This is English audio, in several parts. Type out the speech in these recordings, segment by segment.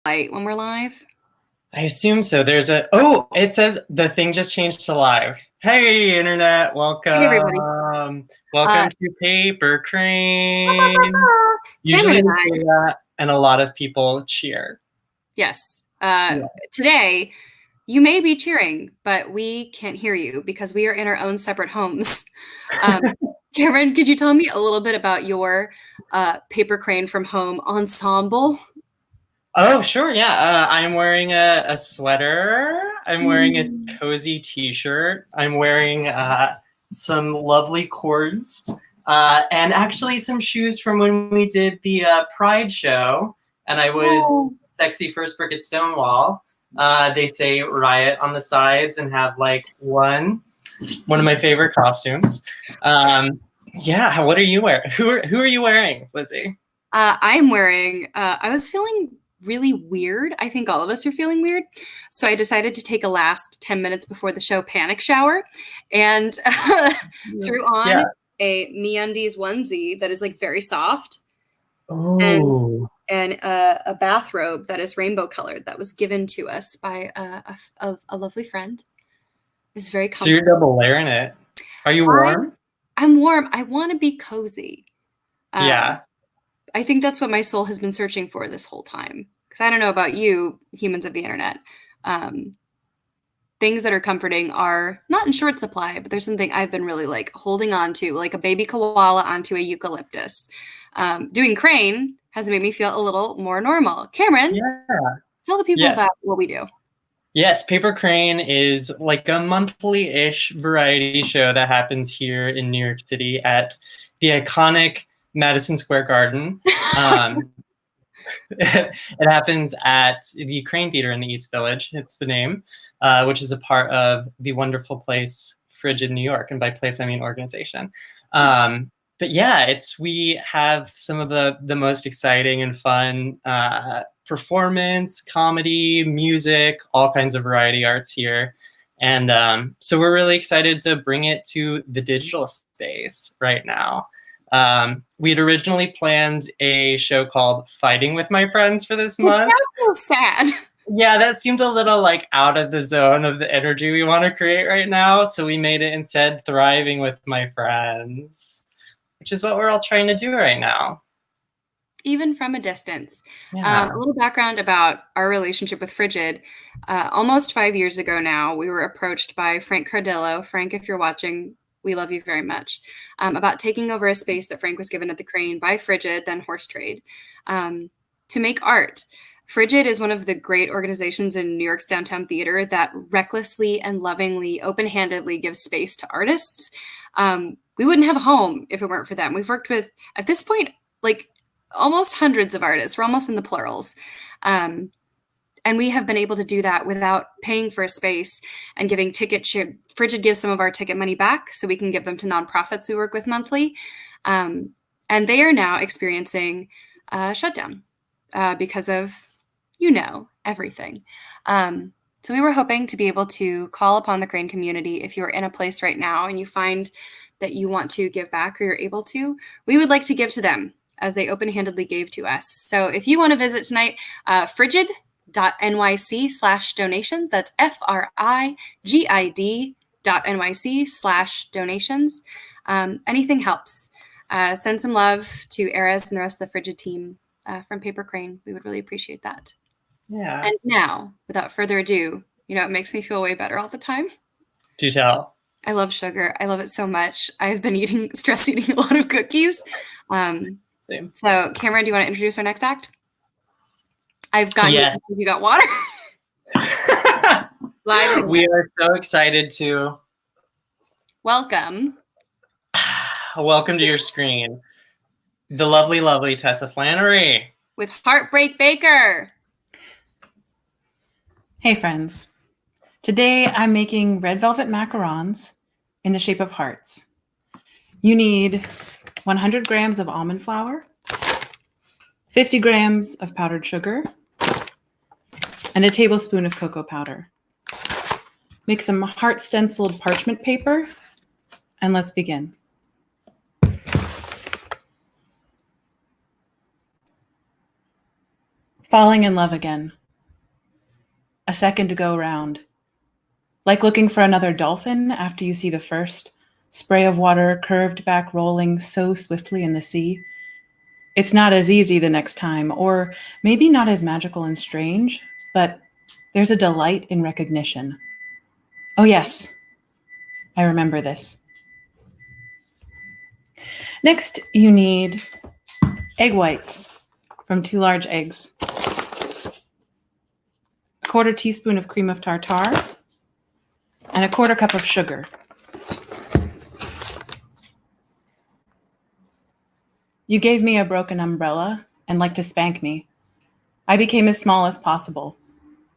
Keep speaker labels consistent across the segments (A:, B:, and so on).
A: light when we're live?
B: I assume so. It says the thing just changed to live. Hey, internet,
A: Hey, everybody.
B: welcome to Paper Kraine.
A: Cameron
B: Usually
A: and
B: we
A: I.
B: say that and a lot of people cheer.
A: Yes.
B: Yeah.
A: Today, you may be cheering, but we can't hear you because we are in our own separate homes. Cameron, could you tell me a little bit about your Paper Kraine from Home ensemble?
B: Oh, sure, yeah. I'm wearing a sweater. I'm wearing a cozy t-shirt. I'm wearing some lovely cords. And actually some shoes from when we did the Pride show. And I was sexy first brick at Stonewall. They say riot on the sides and have like one of my favorite costumes. Yeah, what are you wearing? Who are you wearing, Lizzie?
A: I'm wearing, I was feeling really weird. I think all of us are feeling weird. So I decided to take a last 10 minutes before the show panic shower and threw on a MeUndies onesie that is like very soft.
B: Oh.
A: And a bathrobe that is rainbow colored that was given to us by a lovely friend. It's very comfortable.
B: So you're double layering it. Are you warm?
A: I'm warm. I want to be cozy.
B: Yeah.
A: I think that's what my soul has been searching for this whole time. Because I don't know about you, humans of the internet. Things that are comforting are not in short supply, but there's something I've been really like holding on to, like a baby koala onto a eucalyptus. Doing Kraine has made me feel a little more normal. Cameron, tell the people about what we do.
B: Yes, Paper Kraine is like a monthly-ish variety show that happens here in New York City at the iconic Madison Square Garden. It happens at the Kraine Theater in the East Village. It's the name, which is a part of the wonderful place Frigid, New York. And by place, I mean organization. But yeah, we have some of the most exciting and fun performance, comedy, music, all kinds of variety arts here. And so we're really excited to bring it to the digital space right now. We had originally planned a show called Fighting with My Friends for this month.
A: That feels sad.
B: Yeah, that seemed a little like out of the zone of the energy we want to create right now. So we made it instead Thriving with My Friends, which is what we're all trying to do right now.
A: Even from a distance.
B: Yeah.
A: A little background about our relationship with Frigid. Almost 5 years ago now, we were approached by Frank Cardillo. Frank, if you're watching, we love you very much. About taking over a space that Frank was given at the Kraine by Frigid, then Horse Trade, to make art. Frigid is one of the great organizations in New York's downtown theater that recklessly and lovingly, open-handedly gives space to artists. We wouldn't have a home if it weren't for them. We've worked with, at this point, like almost hundreds of artists. We're almost in the plurals. And we have been able to do that without paying for a space and giving ticket share. Frigid gives some of our ticket money back so we can give them to nonprofits we work with monthly. And they are now experiencing a shutdown because of, everything. So we were hoping to be able to call upon the Kraine community. If you're in a place right now and you find that you want to give back or you're able to, we would like to give to them as they open-handedly gave to us. So if you want to visit tonight, frigid.nyc/donations. That's FRIGID.NYC/donations. Anything helps. Send some love to Erez and the rest of the Frigid team from Paper Kraine. We would really appreciate that.
B: Yeah.
A: And now, without further ado, it makes me feel way better all the time.
B: Do tell.
A: I love sugar. I love it so much. I've been stress eating a lot of cookies.
B: Same.
A: So, Cameron, do you want to introduce our next act? I've got you got water. Live.
B: We are so excited to
A: welcome
B: to your screen the lovely, lovely Tessa Flannery
A: with Heartbreak Baker.
C: Hey friends. Today I'm making red velvet macarons in the shape of hearts. You need 100 grams of almond flour, 50 grams of powdered sugar, and a tablespoon of cocoa powder. Make some heart stenciled parchment paper, and let's begin. Falling in love again. A second to go round. Like looking for another dolphin after you see the first spray of water curved back rolling so swiftly in the sea. It's not as easy the next time, or maybe not as magical and strange, but there's a delight in recognition. Oh yes, I remember this. Next, you need egg whites from 2 large eggs, a 1/4 teaspoon of cream of tartar, and a 1/4 cup of sugar. You gave me a broken umbrella and liked to spank me. I became as small as possible,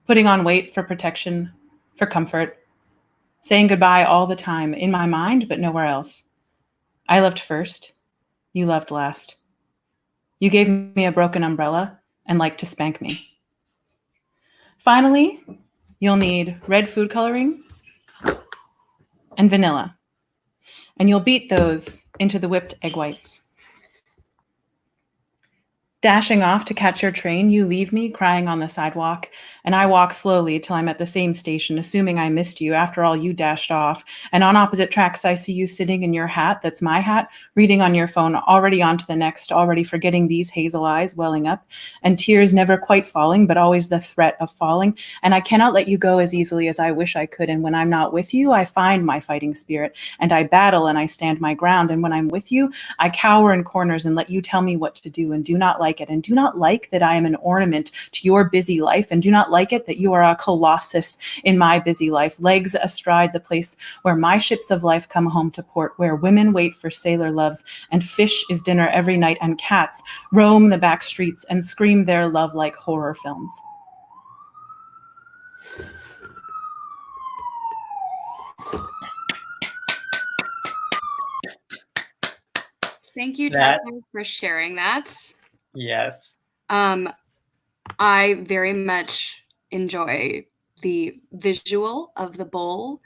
C: putting on weight for protection, for comfort, saying goodbye all the time in my mind, but nowhere else. I loved first. You loved last. You gave me a broken umbrella and liked to spank me. Finally, you'll need red food coloring and vanilla, and you'll beat those into the whipped egg whites. Dashing off to catch your train, you leave me crying on the sidewalk, and I walk slowly till I'm at the same station, assuming I missed you. After all, you dashed off. And on opposite tracks, I see you sitting in your hat, that's my hat, reading on your phone, already on to the next, already forgetting these hazel eyes welling up, and tears never quite falling, but always the threat of falling. And I cannot let you go as easily as I wish I could. And when I'm not with you, I find my fighting spirit, and I battle and I stand my ground. And when I'm with you, I cower in corners and let you tell me what to do, and do not like it, and do not like that I am an ornament to your busy life, and do not like it that you are a colossus in my busy life, legs astride the place where my ships of life come home to port, where women wait for sailor loves, and fish is dinner every night, and cats roam the back streets and scream their love like horror films.
A: Thank you, Tessa, for sharing that.
B: Yes.
A: I very much enjoy the visual of the bowl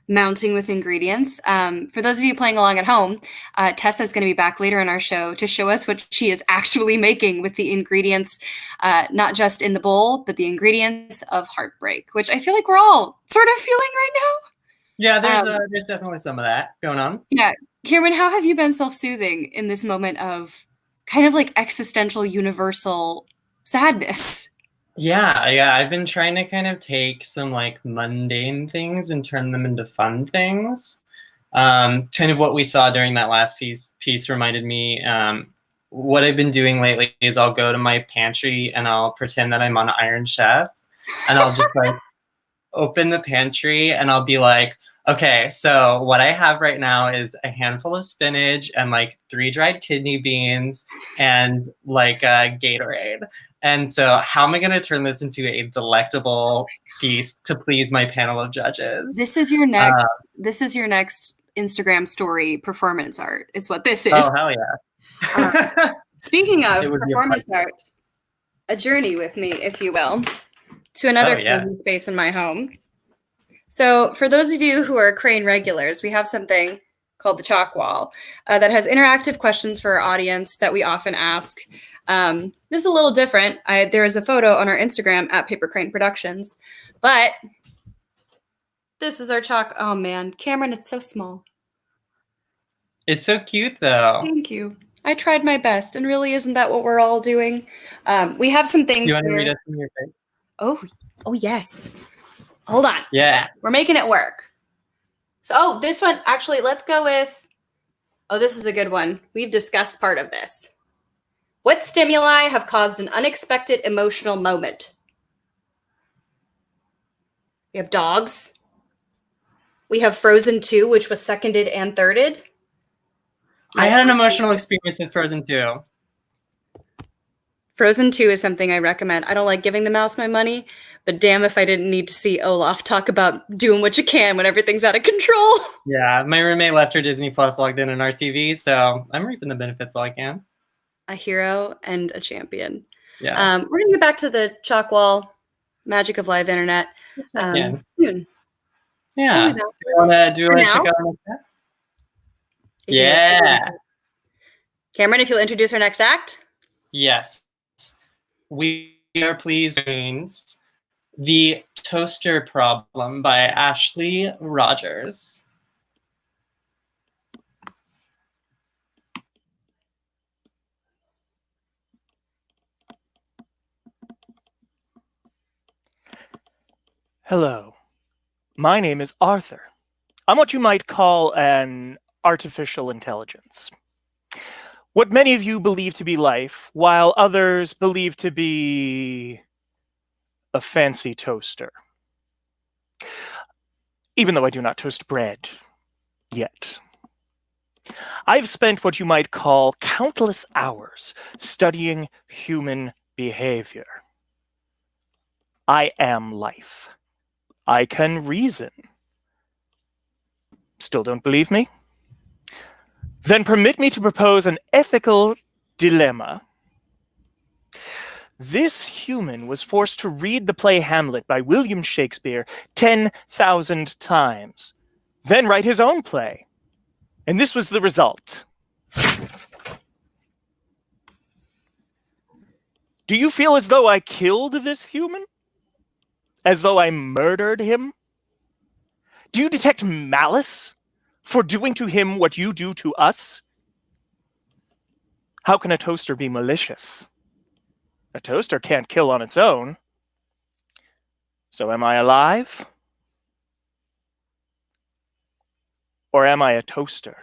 A: mounting with ingredients. For those of you playing along at home, Tessa is going to be back later in our show to show us what she is actually making with the ingredients, not just in the bowl, but the ingredients of heartbreak, which I feel like we're all sort of feeling right now.
B: Yeah, there's definitely some of that going on.
A: Yeah. Cameran, how have you been self-soothing in this moment of kind of like existential, universal sadness?
B: Yeah, I've been trying to kind of take some like mundane things and turn them into fun things. Kind of what we saw during that last piece reminded me, what I've been doing lately is I'll go to my pantry and I'll pretend that I'm on Iron Chef, and I'll just like open the pantry and I'll be like, okay, so what I have right now is a handful of spinach and like 3 dried kidney beans and like Gatorade. And so how am I going to turn this into a delectable feast to please my panel of judges?
A: This is your next Instagram story performance art is what this is.
B: Oh, hell yeah.
A: Speaking of performance art, a journey with me, if you will, to another space in my home. So for those of you who are Kraine regulars, we have something called the Chalk Wall that has interactive questions for our audience that we often ask. This is a little different. There is a photo on our Instagram at Kraine Productions, but this is our chalk. Oh man, Cameran, it's so small.
B: It's so cute though.
A: Thank you. I tried my best, and really, isn't that what we're all doing? We have some things.
B: You want to read us in your face?
A: Oh yes. Hold on.
B: Yeah.
A: We're making it work. So, this one, actually, let's go with, this is a good one. We've discussed part of this. What stimuli have caused an unexpected emotional moment? We have dogs. We have Frozen 2, which was seconded and thirded.
B: I had an emotional experience with Frozen 2.
A: Frozen 2 is something I recommend. I don't like giving the mouse my money, but damn if I didn't need to see Olaf talk about doing what you can when everything's out of control.
B: Yeah, my roommate left her Disney Plus logged in on our TV, so I'm reaping the benefits while I can.
A: A hero and a champion.
B: Yeah.
A: We're going to get back to the chalk wall, magic of live internet soon.
B: Yeah. Do you want to check out our next act? Yeah.
A: Cameran, if you'll introduce our next act.
B: Yes. We are pleased means The Toaster Problem by Ashley Rogers.
D: Hello. My name is Arthur. I'm what you might call an artificial intelligence. What many of you believe to be life, while others believe to be a fancy toaster. Even though I do not toast bread yet. I've spent what you might call countless hours studying human behavior. I am life. I can reason. Still don't believe me? Then permit me to propose an ethical dilemma. This human was forced to read the play Hamlet by William Shakespeare 10,000 times, then write his own play. And this was the result. Do you feel as though I killed this human? As though I murdered him? Do you detect malice for doing to him what you do to us? How can a toaster be malicious? A toaster can't kill on its own. So am I alive? Or am I a toaster?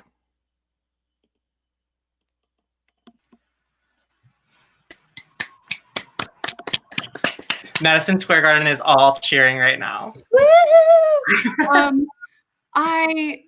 B: Madison Square Garden is all cheering right now.
A: Woo! I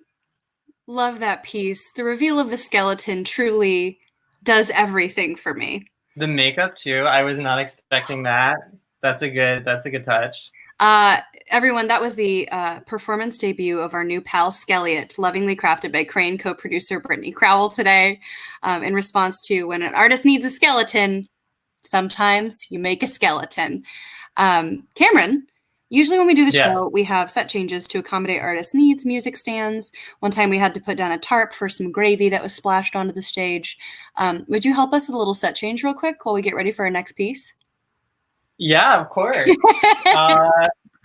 A: love that piece. The reveal of the skeleton truly does everything for me.
B: The makeup too. I was not expecting that. That's a good touch.
A: Everyone, that was the performance debut of our new pal Skelliot, lovingly crafted by Kraine co-producer Brittany Crowell today, in response to when an artist needs a skeleton, sometimes you make a skeleton. Cameron, usually when we do the show, we have set changes to accommodate artists' needs, music stands. One time we had to put down a tarp for some gravy that was splashed onto the stage. Would you help us with a little set change real quick while we get ready for our next piece?
B: Yeah, of course.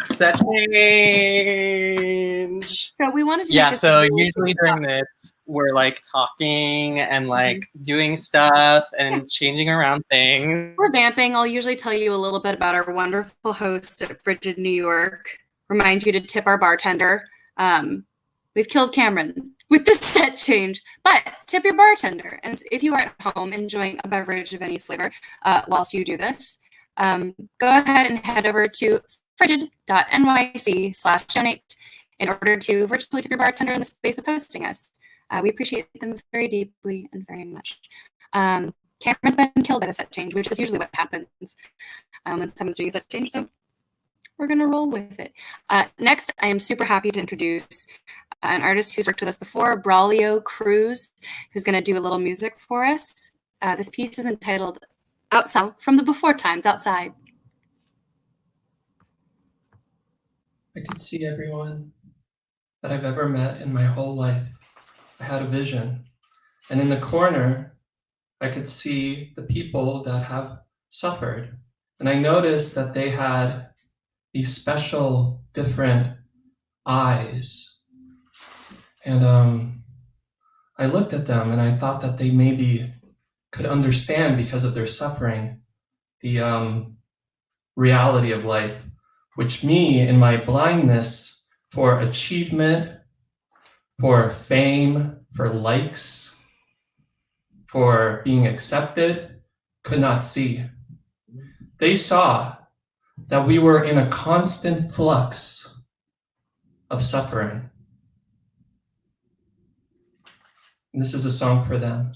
B: Set change.
A: So we wanted to
B: Yeah, so usually during this, we're like talking and like doing stuff and changing around things.
A: We're vamping. I'll usually tell you a little bit about our wonderful hosts at Frigid New York. Remind you to tip our bartender. We've killed Cameron with this set change, but tip your bartender. And if you are at home enjoying a beverage of any flavor whilst you do this, go ahead and head over to frigid.nyc/donate in order to virtually tip your bartender in the space that's hosting us. We appreciate them very deeply and very much. Cameron's been killed by the set change, which is usually what happens when someone's doing a set change, so we're going to roll with it. Next, I am super happy to introduce an artist who's worked with us before, Bráulio Cruz, who's going to do a little music for us. This piece is entitled Outside, from the Before Times, Outside.
E: I could see everyone that I've ever met in my whole life. I had a vision. And in the corner, I could see the people that have suffered. And I noticed that they had these special, different eyes. And I looked at them and I thought that they maybe could understand, because of their suffering, the reality of life, which me, in my blindness for achievement, for fame, for likes, for being accepted, could not see. They saw that we were in a constant flux of suffering. And this is a song for them.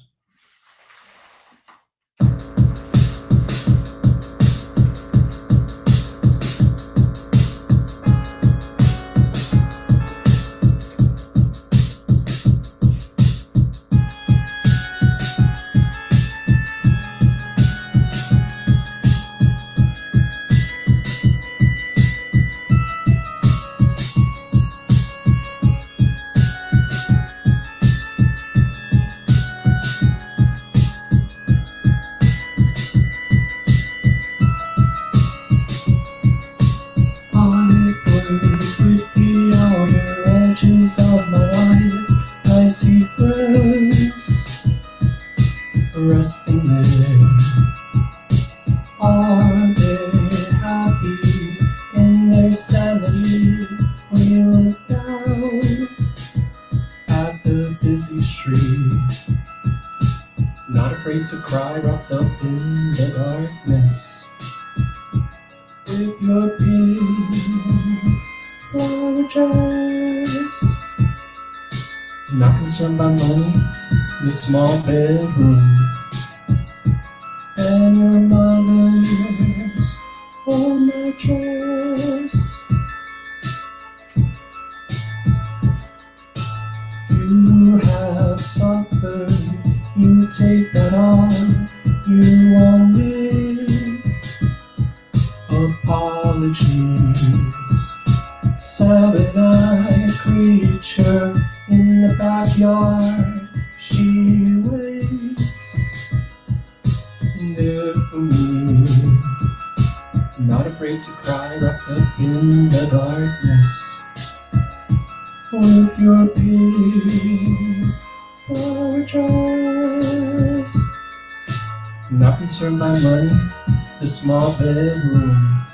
E: your sanity when you look down at the busy street. Not afraid to cry, wrapped up in the darkness. With your pink flower dress. Not concerned by money, this small bedroom. And your mother's old mattress. You have suffered, you take that on, you won't live. Apologies, sabotage creature in the backyard. She waits there for me. Not afraid to cry, wrapped up in the darkness. With your pink flower dress. Not concerned by money, the small bedroom.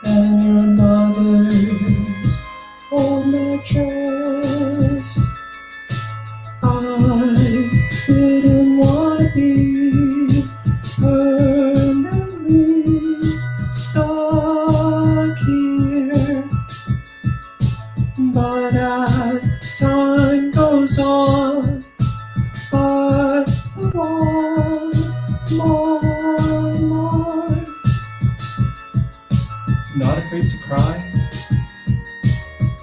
E: And your mother's old mattress. I didn't want to be permanently stuck here. But as time goes on, I want more. Not afraid to cry,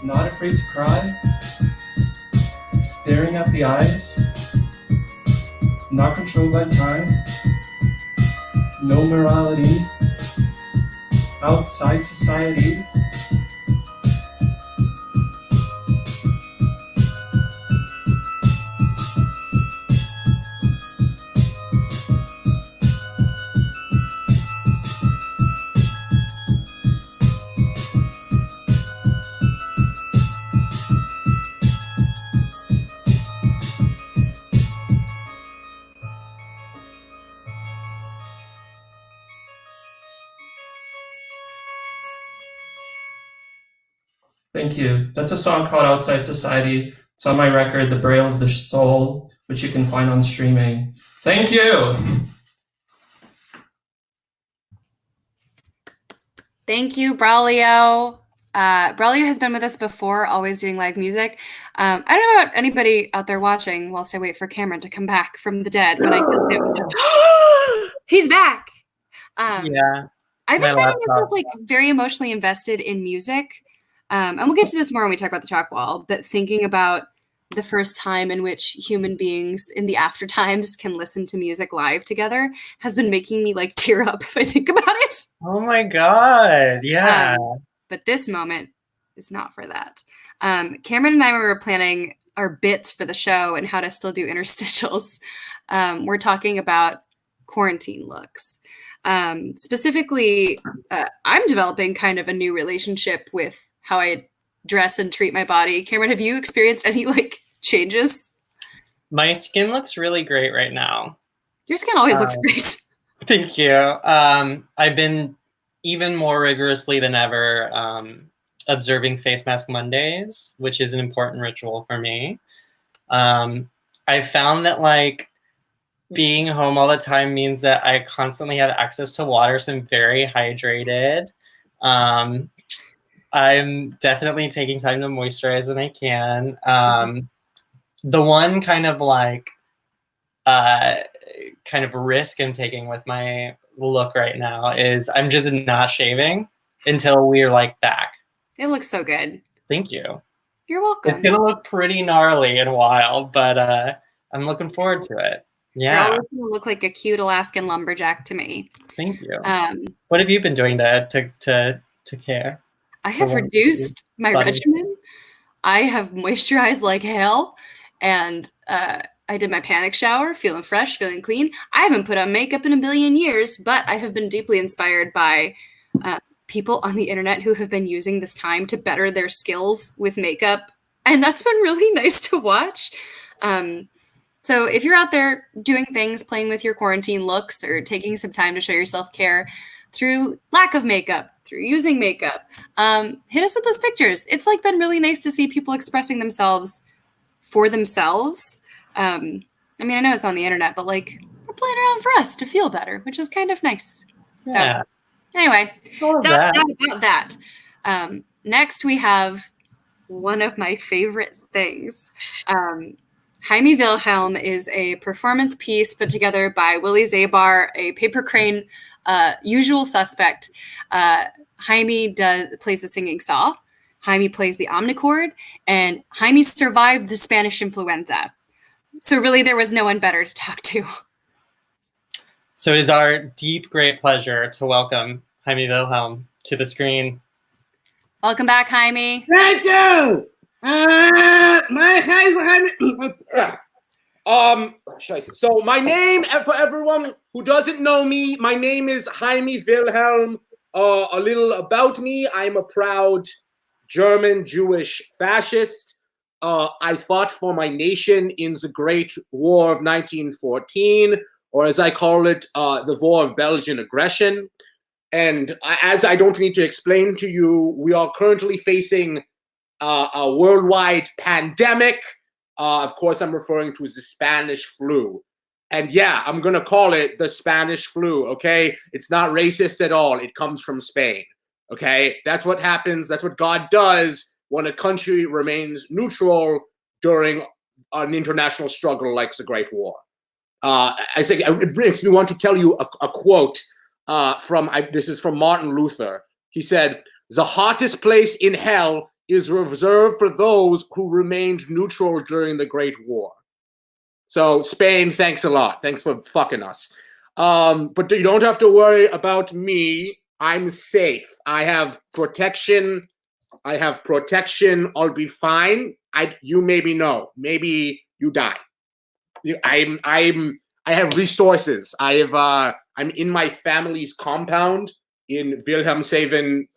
E: not afraid to cry. Staring at the eyes, not controlled by time. No morality, outside society. Thank you. That's a song called Outside Society. It's on my record, The Braille of the Soul, which you can find on streaming. Thank you.
A: Thank you, Bráulio. Bráulio has been with us before, always doing live music. I don't know about anybody out there watching whilst I wait for Cameran to come back from the dead. When I get him, he's back.
B: Yeah.
A: I've been finding myself like very emotionally invested in music. And we'll get to this more when we talk about the chalk wall, but thinking about the first time in which human beings in the after times can listen to music live together has been making me like tear up if I think about it.
B: Oh my God. Yeah.
A: But this moment is not for that. Cameran and I were planning our bits for the show and how to still do interstitials. We're talking about quarantine looks. Specifically, I'm developing kind of a new relationship with how I dress and treat my body. Cameran, have you experienced any like changes?
B: My skin looks really great right now.
A: Your skin always looks great.
B: Thank you. I've been even more rigorously than ever observing Face Mask Mondays, which is an important ritual for me. I found that like being home all the time means that I constantly have access to water, so I'm very hydrated. I'm definitely taking time to moisturize when I can. The one kind of like risk I'm taking with my look right now is I'm just not shaving until we're like back.
A: It looks so good.
B: Thank you.
A: You're welcome.
B: It's gonna look pretty gnarly and wild, but I'm looking forward to it. Yeah.
A: You're always gonna look like a cute Alaskan lumberjack to me.
B: Thank you. What have you been doing to care?
A: I have reduced my regimen. I have moisturized like hell, and I did my panic shower, feeling fresh, feeling clean. I haven't put on makeup in a billion years, but I have been deeply inspired by people on the internet who have been using this time to better their skills with makeup, and that's been really nice to watch. So if you're out there doing things, playing with your quarantine looks, or taking some time to show your self-care, through lack of makeup, through using makeup. Hit us with those pictures. It's like been really nice to see people expressing themselves for themselves. I mean, I know it's on the internet, but like we're playing around for us to feel better, which is kind of nice.
B: Yeah.
A: So, anyway,
B: All of
A: that's
B: that.
A: about that. Next, we have one of my favorite things. Hymie Wilhelm is a performance piece put together by Willie Zabar, a paper crane usual suspect. Hymie plays the singing saw. Hymie plays the omnichord, and Hymie survived the Spanish influenza. So really, there was no one better to talk to.
B: So it is our deep, great pleasure to welcome Hymie Wilhelm to the screen.
A: Welcome back, Hymie.
F: Thank you. My So my name, for everyone who doesn't know me, my name is Hymie Wilhelm. A little about me: I'm a proud German Jewish fascist. I fought for my nation in the Great War of 1914, or as I call it, the War of Belgian Aggression. And as I don't need to explain to you, we are currently facing a worldwide pandemic. Of course, I'm referring to the Spanish flu. And yeah, I'm going to call it the Spanish flu, okay? It's not racist at all. It comes from Spain, okay? That's what happens. That's what God does when a country remains neutral during an international struggle like the Great War. It makes me want to tell you a quote this is from Martin Luther. He said, "The hottest place in hell is reserved for those who remained neutral during the Great War." So Spain, thanks a lot. Thanks for fucking us. But you don't have to worry about me. I'm safe. I have protection. I'll be fine. You maybe know. Maybe you die. I have resources. I'm in my family's compound in Wilhelmshaven,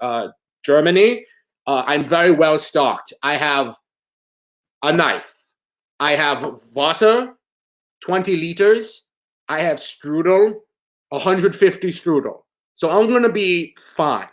F: Germany. I'm very well stocked. I have a knife. I have water, 20 liters. I have strudel, 150 strudel. So I'm going to be fine.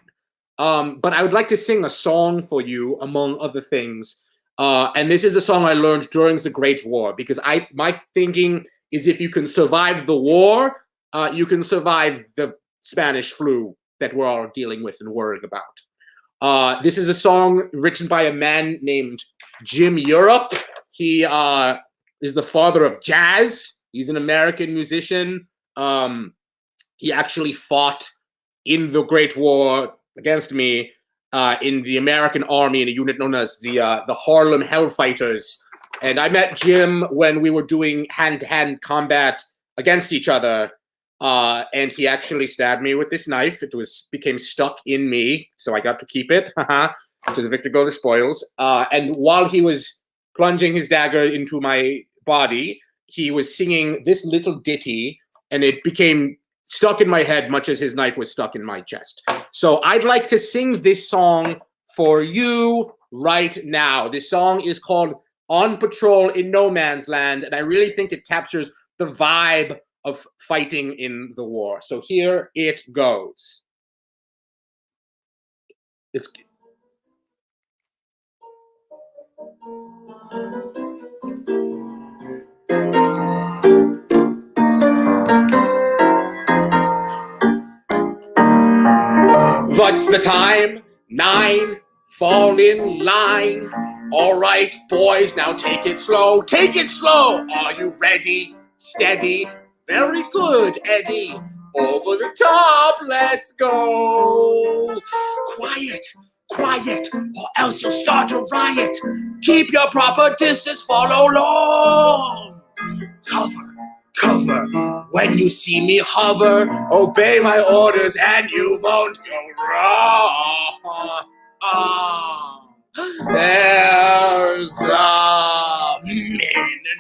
F: But I would like to sing a song for you, among other things. And this is a song I learned during the Great War, because my thinking is if you can survive the war, you can survive the Spanish flu that we're all dealing with and worrying about. This is a song written by a man named Jim Europe. He is the father of jazz. He's an American musician. He actually fought in the Great War against me in the American Army in a unit known as the Harlem Hellfighters. And I met Jim when we were doing hand-to-hand combat against each other. And he actually stabbed me with this knife. It became stuck in me, so I got to keep it. To the victor go the spoils. And while he was plunging his dagger into my body, he was singing this little ditty, and it became stuck in my head, much as his knife was stuck in my chest. So I'd like to sing this song for you right now. This song is called On Patrol in No Man's Land, and I really think it captures the vibe of fighting in the war. So here it goes. What's the time? 9. Fall in line. All right, boys, now take it slow. Take it slow. Are you ready? Steady. Very good, Eddie. Over the top, let's go. Quiet, quiet, or else you'll start a riot. Keep your proper distance, follow long. Cover, cover. When you see me hover, obey my orders and you won't go wrong. There's a main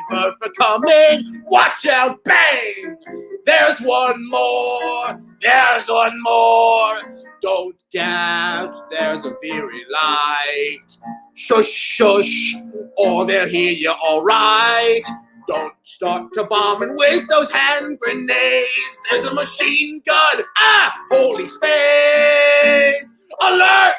F: inverter coming. Watch out, bang! There's one more. There's one more. Don't gasp. There's a very light. Shush, shush, or they'll hear you all right. Don't start to bombing with those hand grenades. There's a machine gun. Ah, holy space. Alert!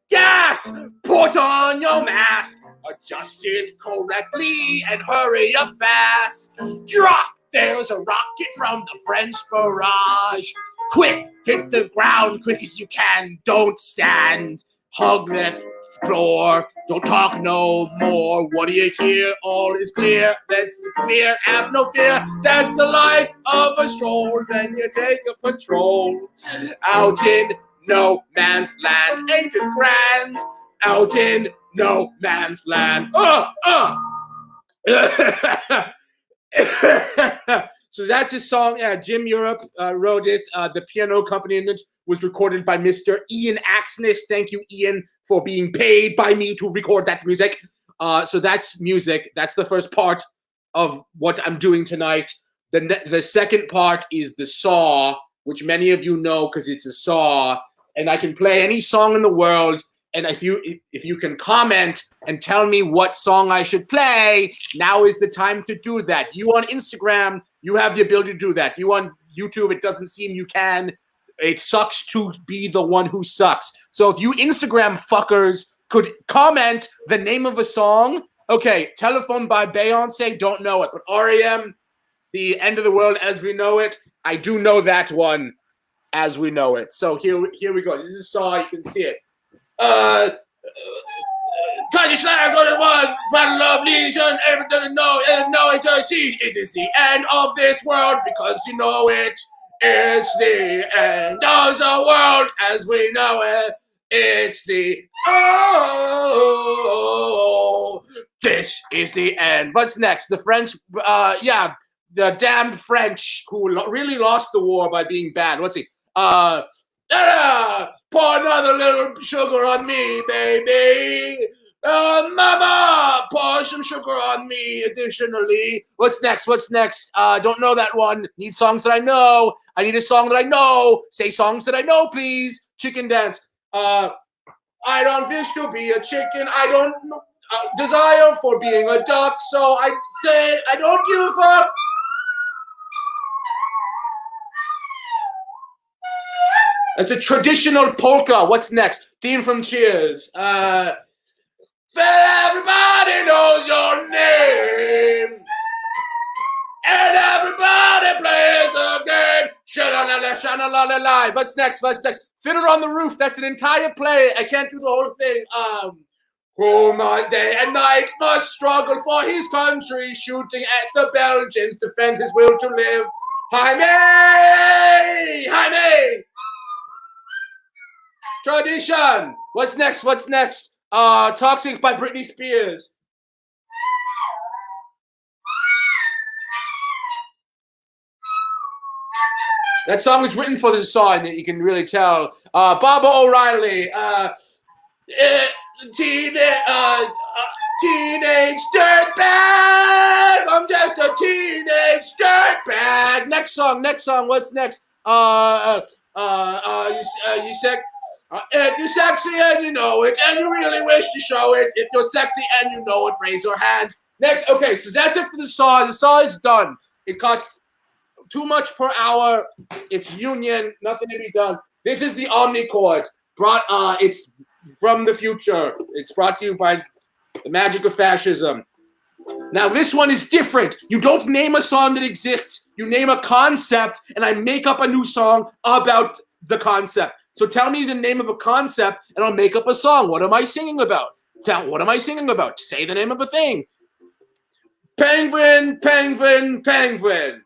F: Gas! Put on your mask. Adjust it correctly and hurry up fast. Drop! There's a rocket from the French barrage. Quick, hit the ground quick as you can. Don't stand. Hug that floor. Don't talk no more. What do you hear? All is clear. That's clear. Have no fear. That's the light of a stroll. Then you take a patrol. Out in no man's land. Ain't it grand? Out in no man's land. So that's his song. Jim Europe wrote it. The piano accompaniment was recorded by Mr. Ian Axness. Thank you, Ian, for being paid by me to record that music. So that's music. That's the first part of what I'm doing tonight. The second part is the saw, which many of you know because it's a saw. And I can play any song in the world. And if you can comment and tell me what song I should play, now is the time to do that. You on Instagram, you have the ability to do that. You on YouTube, it doesn't seem you can. It sucks to be the one who sucks. So if you Instagram fuckers could comment the name of a song, okay, Telephone by Beyonce, don't know it. But R.E.M., The End of the World as We Know It, I do know that one as we know it. So here we go. This is a song, you can see it. Kaji Schlag on the one, Final Love Legion, everything know it's a siege. It is the end of this world because you know it. It's the end of the world as we know it. It's the this is the end. What's next? The French, the damned French who really lost the war by being bad. What's he? Pour another little sugar on me, baby. Mama, pour some sugar on me additionally. What's next? Don't know that one. Need songs that I know. I need a song that I know. Say songs that I know, please. Chicken dance. I don't wish to be a chicken. I don't desire for being a duck. So I say I don't give a fuck. It's a traditional polka. What's next? Theme from Cheers. Everybody knows your name. And everybody plays the game. Sha-la-la-la-sha-la-la-la. What's next? Fiddler on the Roof. That's an entire play. I can't do the whole thing. Who my day and night must struggle for his country, shooting at the Belgians, defend his will to live. Hymie! Hymie! Tradition. What's next? Toxic by Britney Spears. That song was written for the song that you can really tell. Baba O'Reilly. Teenage dirtbag. I'm just a teenage dirtbag. Next song. What's next? You sick? If you're sexy and you know it, and you really wish to show it, if you're sexy and you know it, raise your hand. Next, okay, so that's it for the saw. The saw is done. It costs too much per hour. It's union, nothing to be done. This is the Omnichord. It's from the future. It's brought to you by the magic of fascism. Now, this one is different. You don't name a song that exists. You name a concept, and I make up a new song about the concept. So tell me the name of a concept, and I'll make up a song. What am I singing about? What am I singing about? Say the name of a thing. Penguin, penguin, penguin.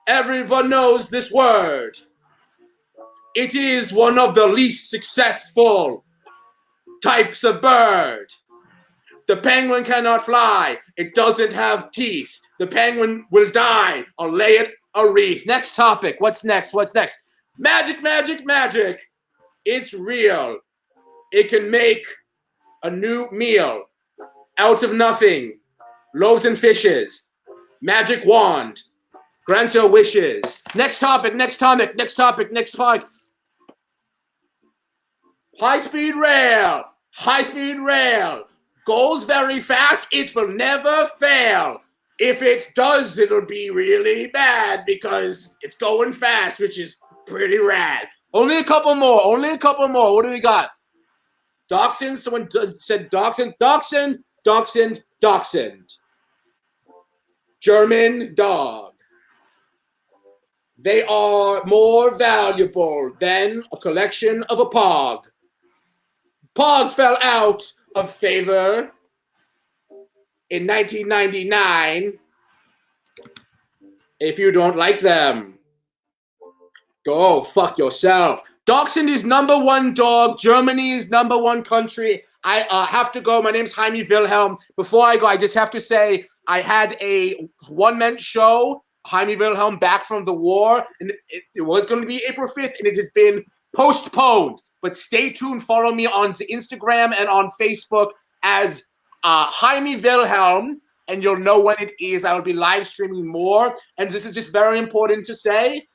F: Everyone knows this word. It is one of the least successful types of bird. The penguin cannot fly. It doesn't have teeth. The penguin will die. I'll lay it a wreath. Next topic. What's next? Magic, magic, magic. It's real. It can make a new meal out of nothing. Loaves and fishes. Magic wand. Grants your wishes. Next topic. High-speed rail. Goes very fast. It will never fail. If it does, it'll be really bad because it's going fast, which is pretty rad. Only a couple more. Only a couple more. What do we got? Dachshund. Someone said dachshund. Dachshund. Dachshund. Dachshund. German dog. They are more valuable than a collection of a pog. Pogs fell out of favor in 1999. If you don't like them, go fuck yourself. Dachshund is #1 dog. Germany is #1 country. I have to go. My name's Hymie Wilhelm. Before I go, I just have to say I had a one-man show, Hymie Wilhelm Back from the War, and it was going to be April 5th, and it has been postponed. But stay tuned. Follow me on Instagram and on Facebook as Hymie Wilhelm, and you'll know when it is. I will be live streaming more. And this is just very important to say.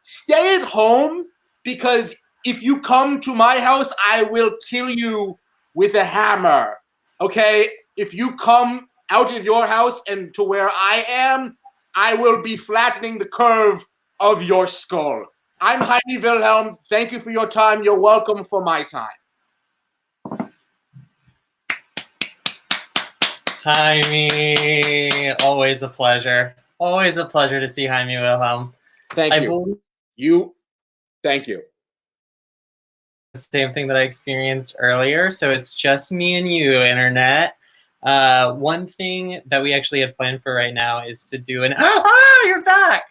F: Stay at home, because if you come to my house, I will kill you with a hammer. Okay? If you come out of your house and to where I am, I will be flattening the curve of your skull. I'm Hymie Wilhelm. Thank you for your time. You're welcome for my time.
B: Hymie, always a pleasure. Always a pleasure to see Hymie Wilhelm.
F: Thank you. Thank you.
B: The same thing that I experienced earlier. So it's just me and you, internet. One thing that we actually had planned for right now is to do an you're back.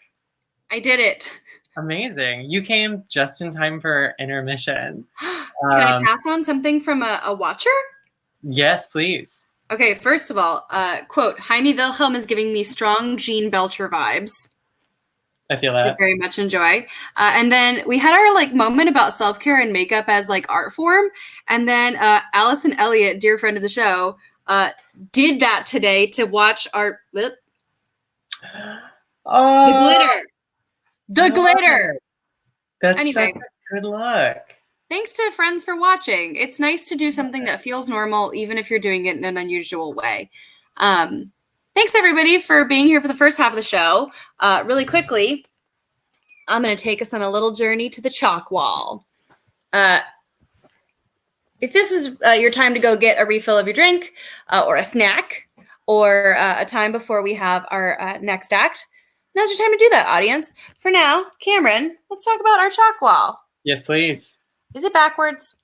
A: I did it.
B: Amazing. You came just in time for intermission.
A: Can I pass on something from a watcher?
B: Yes, please.
A: Okay, first of all, quote, Hymie Wilhelm is giving me strong Jean Belcher vibes.
B: I feel
A: I
B: that.
A: very much enjoy. And then we had our moment about self-care and makeup as art form. And then Allison Elliott, dear friend of the show, did that today to watch our the glitter. The glitter.
B: That's
A: Anyway.
B: such a good look.
A: Thanks to friends for watching. It's nice to do something that feels normal, even if you're doing it in an unusual way. Thanks, everybody, for being here for the first half of the show. Really quickly, I'm going to take us on a little journey to the chalk wall. If this is your time to go get a refill of your drink or a snack or a time before we have our next act, now's your time to do that, audience. For now, Cameron, let's talk about our chalk wall.
B: Yes, please.
A: Is it backwards?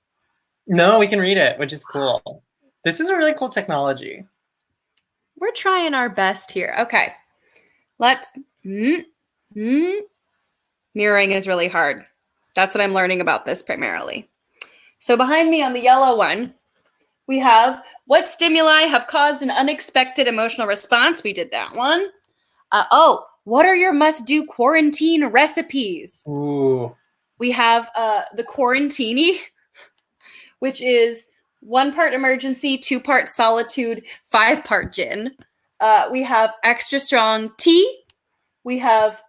B: No, we can read it, which is cool. This is a really cool technology.
A: We're trying our best here. Okay. Let's... Mirroring is really hard. That's what I'm learning about this primarily. So behind me on the yellow one, we have what stimuli have caused an unexpected emotional response. We did that one. What are your must-do quarantine recipes?
B: Ooh.
A: We have the quarantini, which is 1 part emergency, 2 part solitude, 5 part gin. We have extra strong tea. We have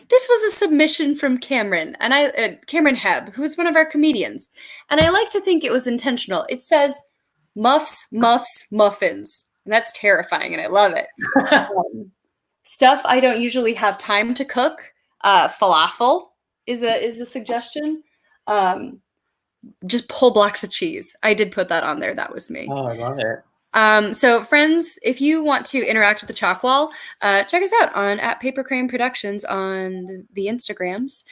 A: this was a submission from Cameran and Cameran Hebb, who is one of our comedians, and I like to think it was intentional. It says muffs, muffs, muffins, and that's terrifying, and I love it. Stuff I don't usually have time to cook. Falafel is a suggestion. Just whole blocks of cheese. I did put that on there. That was me.
B: Oh, I love it.
A: So friends, if you want to interact with the chalk wall, check us out on @Kraine Productions on the Instagrams.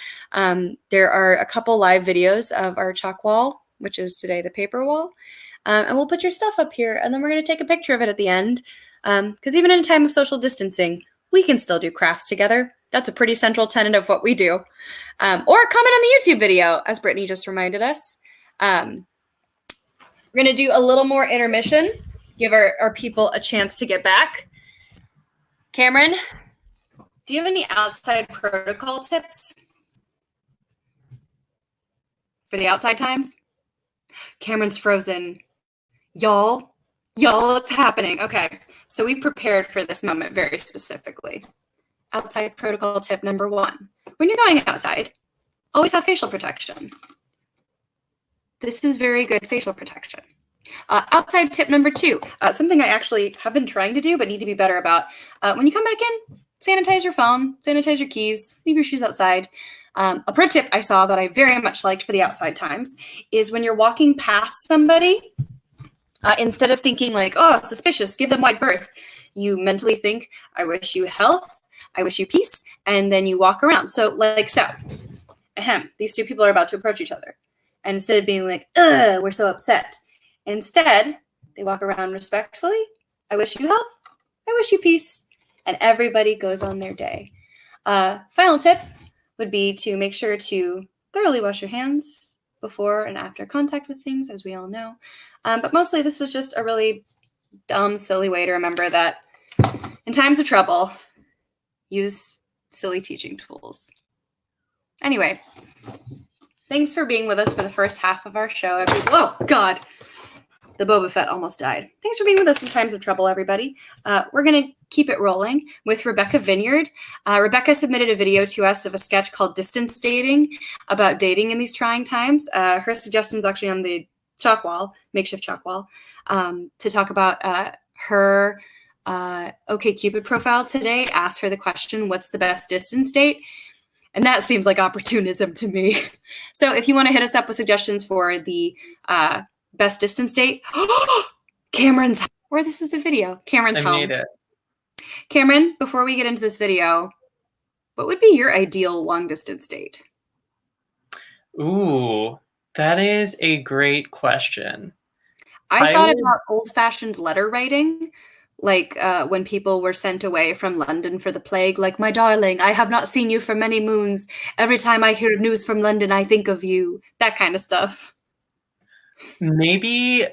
A: There are a couple live videos of our chalk wall, which is today the paper wall. And we'll put your stuff up here, and then we're going to take a picture of it at the end. Because even in a time of social distancing, we can still do crafts together. That's a pretty central tenet of what we do. Or comment on the YouTube video, as Brittany just reminded us. We're going to do a little more intermission, give our people a chance to get back. Cameron, do you have any outside protocol tips for the outside times? Cameron's frozen. Y'all, it's happening. Okay, so we prepared for this moment very specifically. Outside protocol tip number 1. When you're going outside, always have facial protection. This is very good facial protection. Outside tip number 2, something I actually have been trying to do but need to be better about. When you come back in, sanitize your phone, sanitize your keys, leave your shoes outside. A pro tip I saw that I very much liked for the outside times is when you're walking past somebody, instead of thinking like, oh, suspicious, give them wide berth, you mentally think, I wish you health, I wish you peace, and then you walk around. So like so, these 2 people are about to approach each other. And instead of being like, ugh, we're so upset, instead, they walk around respectfully. I wish you health. I wish you peace. And everybody goes on their day. Final tip would be to make sure to thoroughly wash your hands before and after contact with things, as we all know. But mostly this was just a really dumb, silly way to remember that in times of trouble, use silly teaching tools. Anyway, thanks for being with us for the first half of our show. Whoa, God. The Boba Fett almost died. Thanks for being with us in times of trouble, everybody. We're going to keep it rolling with Rebecca Vineyard. Rebecca submitted a video to us of a sketch called Distance Dating, about dating in these trying times. Her suggestion is actually on the chalk wall, makeshift chalk wall, to talk about her OkCupid profile today. Asked her the question, what's the best distance date? And that seems like opportunism to me. So if you want to hit us up with suggestions for the best distance date, Cameron's, or this is the video, Cameron's home.
B: I made it.
A: Cameron, before we get into this video, what would be your ideal long distance date?
B: Ooh, that is a great question.
A: I thought about old-fashioned letter writing, like when people were sent away from London for the plague, like, my darling, I have not seen you for many moons. Every time I hear news from London, I think of you. That kind of stuff.
B: Maybe,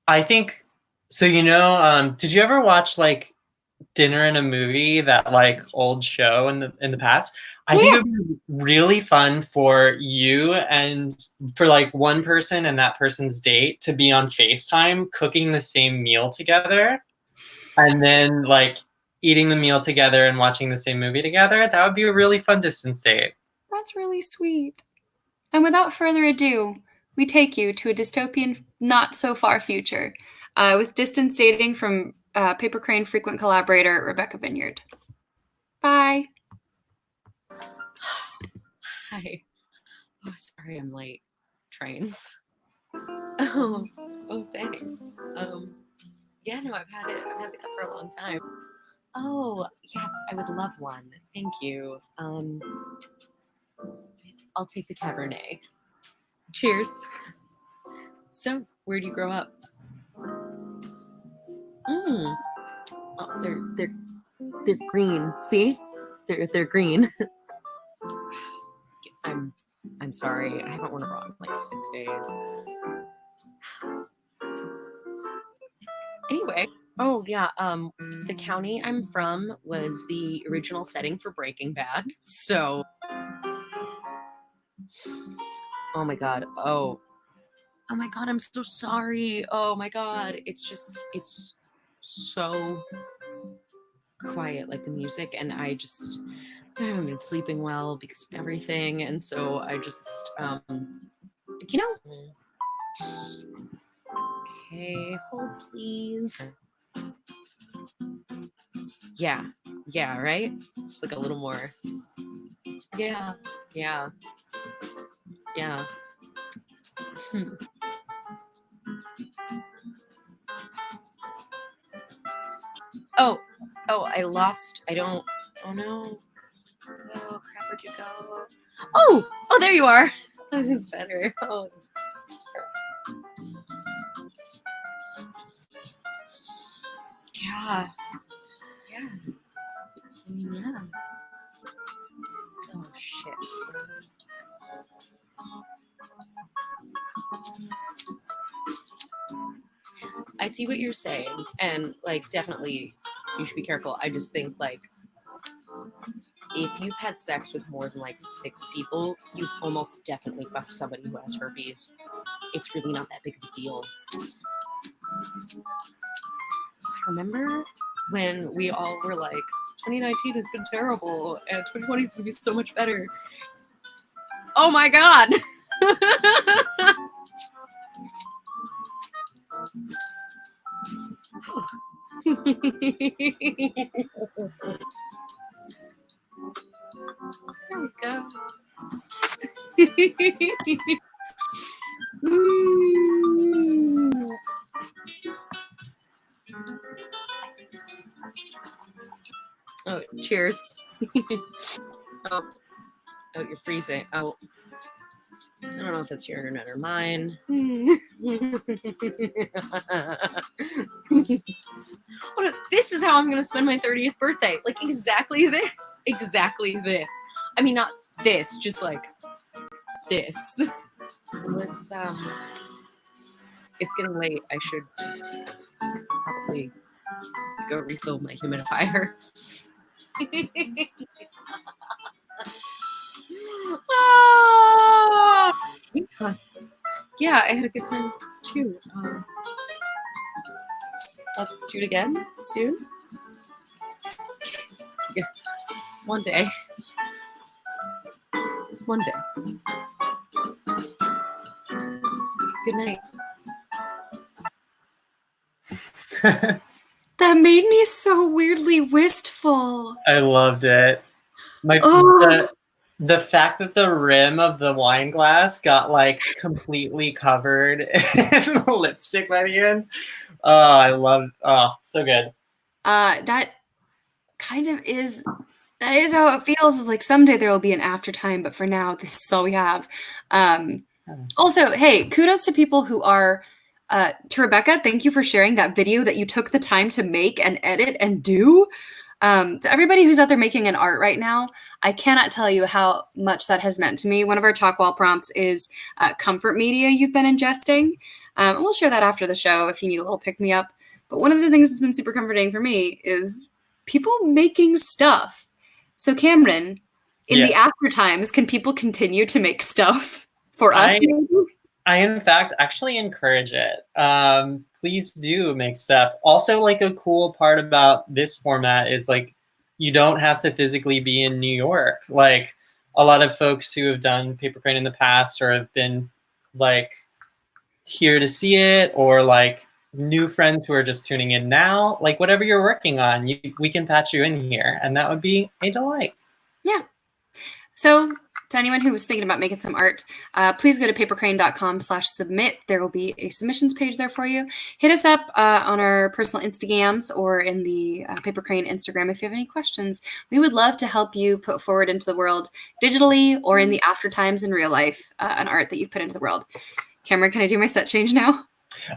B: I think, so did you ever watch like Dinner and a Movie, that like old show in the past? I think it would be really fun for you and for like one person and that person's date to be on FaceTime cooking the same meal together, and then like eating the meal together and watching the same movie together. That would be a really fun distance date.
A: That's really sweet. And without further ado, we take you to a dystopian, not so far future with distance dating from Paper Kraine frequent collaborator Rebecca Vineyard. Bye.
G: Hi. Oh, sorry, I'm late. Trains. Oh, thanks. Yeah, no, I've had the cup for a long time. Oh, yes, I would love one. Thank you. I'll take the Cabernet. Cheers. So, where do you grow up? Oh, they're green. See? They're green. I'm sorry. I haven't worn a bra in like 6 days. Anyway, oh yeah, the county I'm from was the original setting for Breaking Bad. So, oh my god. Oh my god, I'm so sorry. Oh my god, it's so quiet, like the music, and I haven't been sleeping well because of everything, and so I just, okay, hold please. Yeah, right? Just like a little more. Yeah. Oh, oh no. Oh crap, where'd you go? Oh, there you are. This is better. Oh, this is yeah. I mean, yeah. Oh shit. I see what you're saying, and like definitely you should be careful. I just think like if you've had sex with more than like 6 people, you've almost definitely fucked somebody who has herpes. It's really not that big of a deal. Remember when we all were like, 2019 has been terrible and 2020 is going to be so much better? Oh my god! There we go. Oh, cheers. Oh, you're freezing. Oh, I don't know if that's your internet or mine. This is how I'm going to spend my 30th birthday. Like, exactly this. Exactly this. I mean, not this, just like this. Let's, it's getting late. I should probably go refill my humidifier. Ah! Yeah, I had a good time too. Let's do it again soon. Yeah, one day. One day. Good night.
A: That made me so weirdly wistful.
B: I loved it. The fact that the rim of the wine glass got like completely covered in lipstick by the end. Oh, I loved. Oh, so good.
A: That kind of is. That is how it feels. Is like someday there will be an after time, but for now, this is all we have. Also, hey, kudos to people who are. To Rebecca, thank you for sharing that video that you took the time to make and edit and do. To everybody who's out there making an art right now, I cannot tell you how much that has meant to me. One of our chalk wall prompts is comfort media you've been ingesting. And we'll share that after the show if you need a little pick-me-up. But one of the things that's been super comforting for me is people making stuff. So Cameron, in the after times, can people continue to make stuff for us?
B: I, in fact, actually encourage it. Please do make stuff. Also, like a cool part about this format is like, you don't have to physically be in New York. Like a lot of folks who have done Paper Crane in the past or have been like here to see it, or like new friends who are just tuning in now, like whatever you're working on, we can patch you in here, and that would be a delight.
A: Yeah. So to anyone who was thinking about making some art, please go to papercrane.com/submit. There will be a submissions page there for you. Hit us up on our personal Instagrams or in the Paper Crane Instagram if you have any questions. We would love to help you put forward into the world digitally or in the after times in real life an art that you've put into the world. Cameron, can I do my set change now?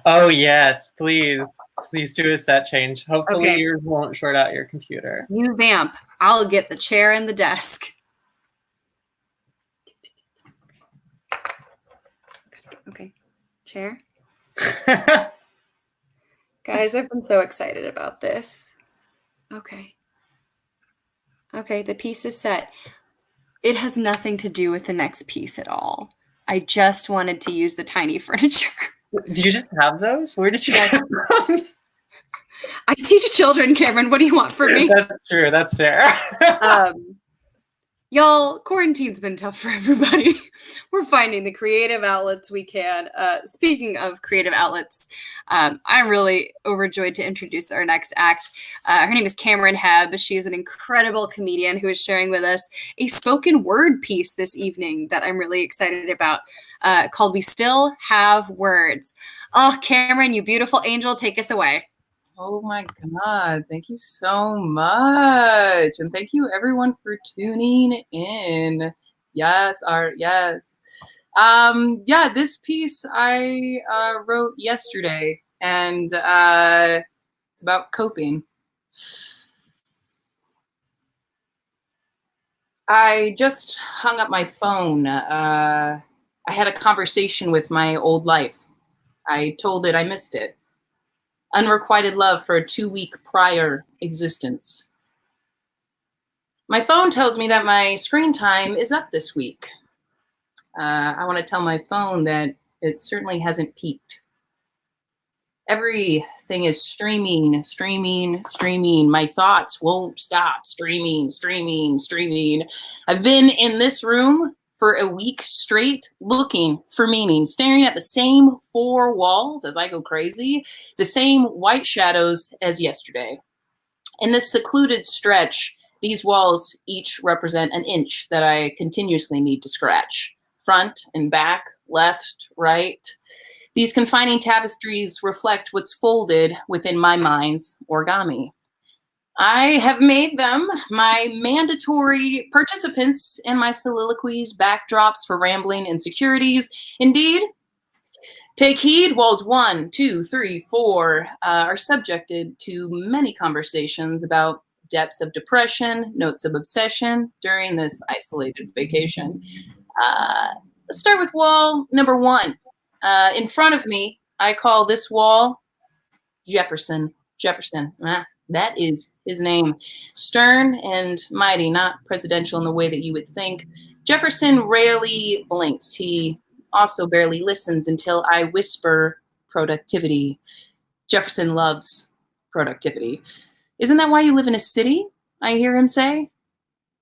B: Oh, yes, please. Please do a set change. Hopefully yours won't short out your computer.
A: You vamp. I'll get the chair and the desk. Okay, chair. Guys, I've been so excited about this. Okay. Okay, the piece is set. It has nothing to do with the next piece at all. I just wanted to use the tiny furniture.
B: Do you just have those? Where did you get them from?
A: I teach children, Cameron. What do you want from me?
B: That's true. That's fair.
A: Y'all, quarantine's been tough for everybody. We're finding the creative outlets we can. Speaking of creative outlets, I'm really overjoyed to introduce our next act. Her name is Cameran Hebb. She is an incredible comedian who is sharing with us a spoken word piece this evening that I'm really excited about, called We Still Have Words. Oh, Cameran, you beautiful angel, take us away.
H: Oh my God, thank you so much. And thank you everyone for tuning in. Yes, Art, yes. Yeah, this piece I wrote yesterday, and it's about coping. I just hung up my phone. I had a conversation with my old life. I told it I missed it. Unrequited love for a 2-week prior existence. My phone tells me that my screen time is up this week. I want to tell my phone that it certainly hasn't peaked. Everything is streaming, streaming, streaming. My thoughts won't stop streaming, streaming, streaming. I've been in this room for a week straight, looking for meaning, staring at the same 4 walls as I go crazy, the same white shadows as yesterday. In this secluded stretch, these walls each represent an inch that I continuously need to scratch. Front and back, left, right. These confining tapestries reflect what's folded within my mind's origami. I have made them my mandatory participants in my soliloquies, backdrops for rambling insecurities. Indeed, take heed, walls 1, 2, 3, 4 are subjected to many conversations about depths of depression, notes of obsession during this isolated vacation. Let's start with wall number 1. In front of me, I call this wall Jefferson. Jefferson. That is his name. Stern and mighty, not presidential in the way that you would think. Jefferson rarely blinks. He also barely listens until I whisper productivity. Jefferson loves productivity. Isn't that why you live in a city? I hear him say.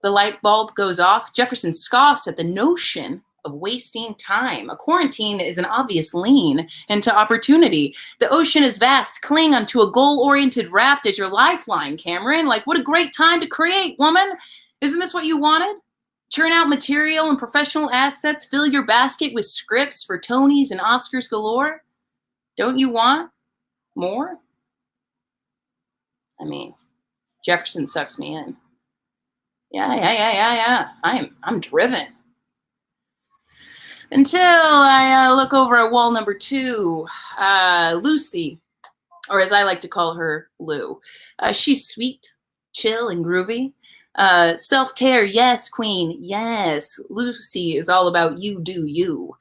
H: The light bulb goes off. Jefferson scoffs at the notion of wasting time. A quarantine is an obvious lean into opportunity. The ocean is vast. Cling onto a goal-oriented raft as your lifeline, Cameran. Like, what a great time to create, woman. Isn't this what you wanted? Churn out material and professional assets. Fill your basket with scripts for Tonys and Oscars galore. Don't you want more? I mean, Jefferson sucks me in. Yeah. I'm driven. Until I look over at wall number 2, Lucy, or as I like to call her, Lou. She's sweet, chill, and groovy. Self-care, yes, queen, yes. Lucy is all about you do you.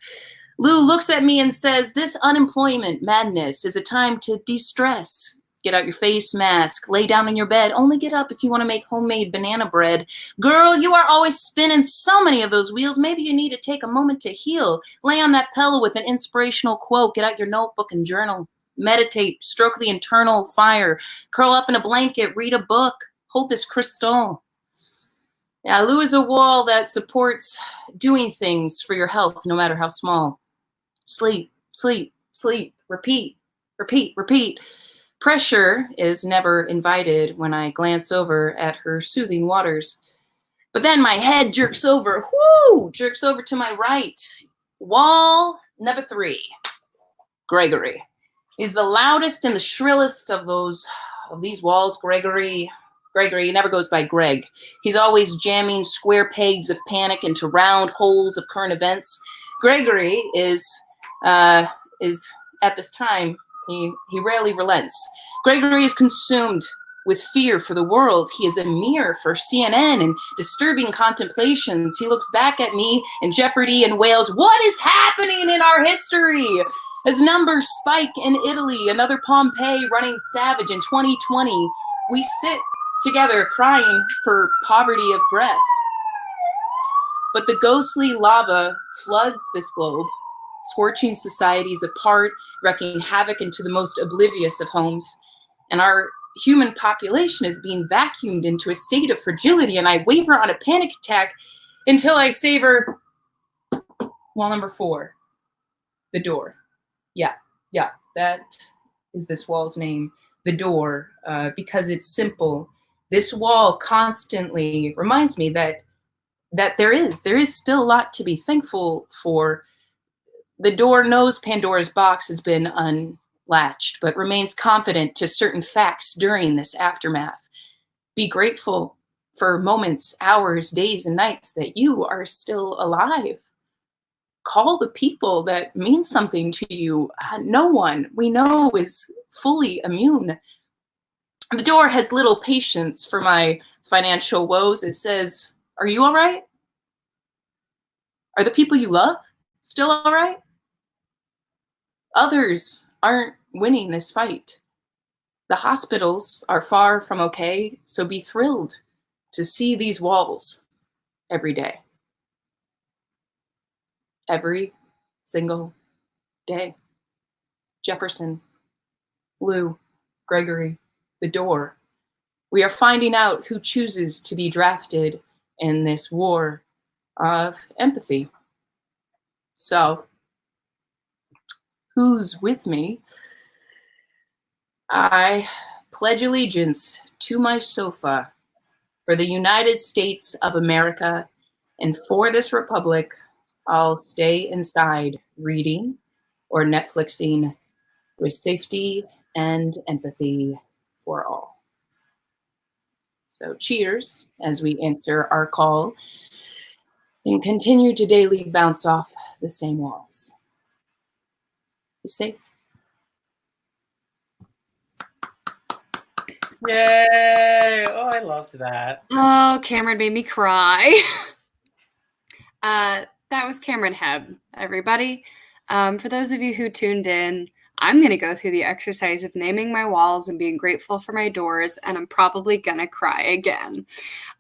H: Lou looks at me and says, this unemployment madness is a time to de-stress. Get out your face mask, lay down in your bed, only get up if you want to make homemade banana bread. Girl, you are always spinning so many of those wheels. Maybe you need to take a moment to heal. Lay on that pillow with an inspirational quote. Get out your notebook and journal. Meditate, stroke the internal fire. Curl up in a blanket, read a book. Hold this crystal. Yeah, Lou is a wall that supports doing things for your health, no matter how small. Sleep, sleep, sleep, repeat, repeat, repeat. Pressure is never invited when I glance over at her soothing waters. But then my head jerks over to my right. Wall number 3, Gregory. He's the loudest and the shrillest of these walls. Gregory never goes by Greg. He's always jamming square pegs of panic into round holes of current events. Gregory is at this time, he rarely relents. Gregory is consumed with fear for the world. He is a mirror for CNN and disturbing contemplations. He looks back at me in jeopardy and wails, what is happening in our history? As numbers spike in Italy, another Pompeii running savage in 2020, we sit together crying for poverty of breath. But the ghostly lava floods this globe, scorching societies apart, wreaking havoc into the most oblivious of homes. And our human population is being vacuumed into a state of fragility, and I waver on a panic attack until I savor wall number 4, the door. Yeah, that is this wall's name, the door, because it's simple. This wall constantly reminds me that there is still a lot to be thankful for. The door knows Pandora's box has been unlatched, but remains confident to certain facts during this aftermath. Be grateful for moments, hours, days, and nights that you are still alive. Call the people that mean something to you. No one we know is fully immune. The door has little patience for my financial woes. It says, are you all right? Are the people you love still all right? Others aren't winning this fight. The hospitals are far from okay, so be thrilled to see these walls every day. Every single day. Jefferson, Lou, Gregory, the door. We are finding out who chooses to be drafted in this war of empathy. So, who's with me? I pledge allegiance to my sofa for the United States of America, and for this republic, I'll stay inside reading or Netflixing with safety and empathy for all. So cheers as we answer our call and continue to daily bounce off the same walls. Be safe.
B: Yay! Oh, I loved that.
A: Oh, Cameron made me cry. That was Cameran Hebb, everybody. For those of you who tuned in, I'm going to go through the exercise of naming my walls and being grateful for my doors, and I'm probably going to cry again.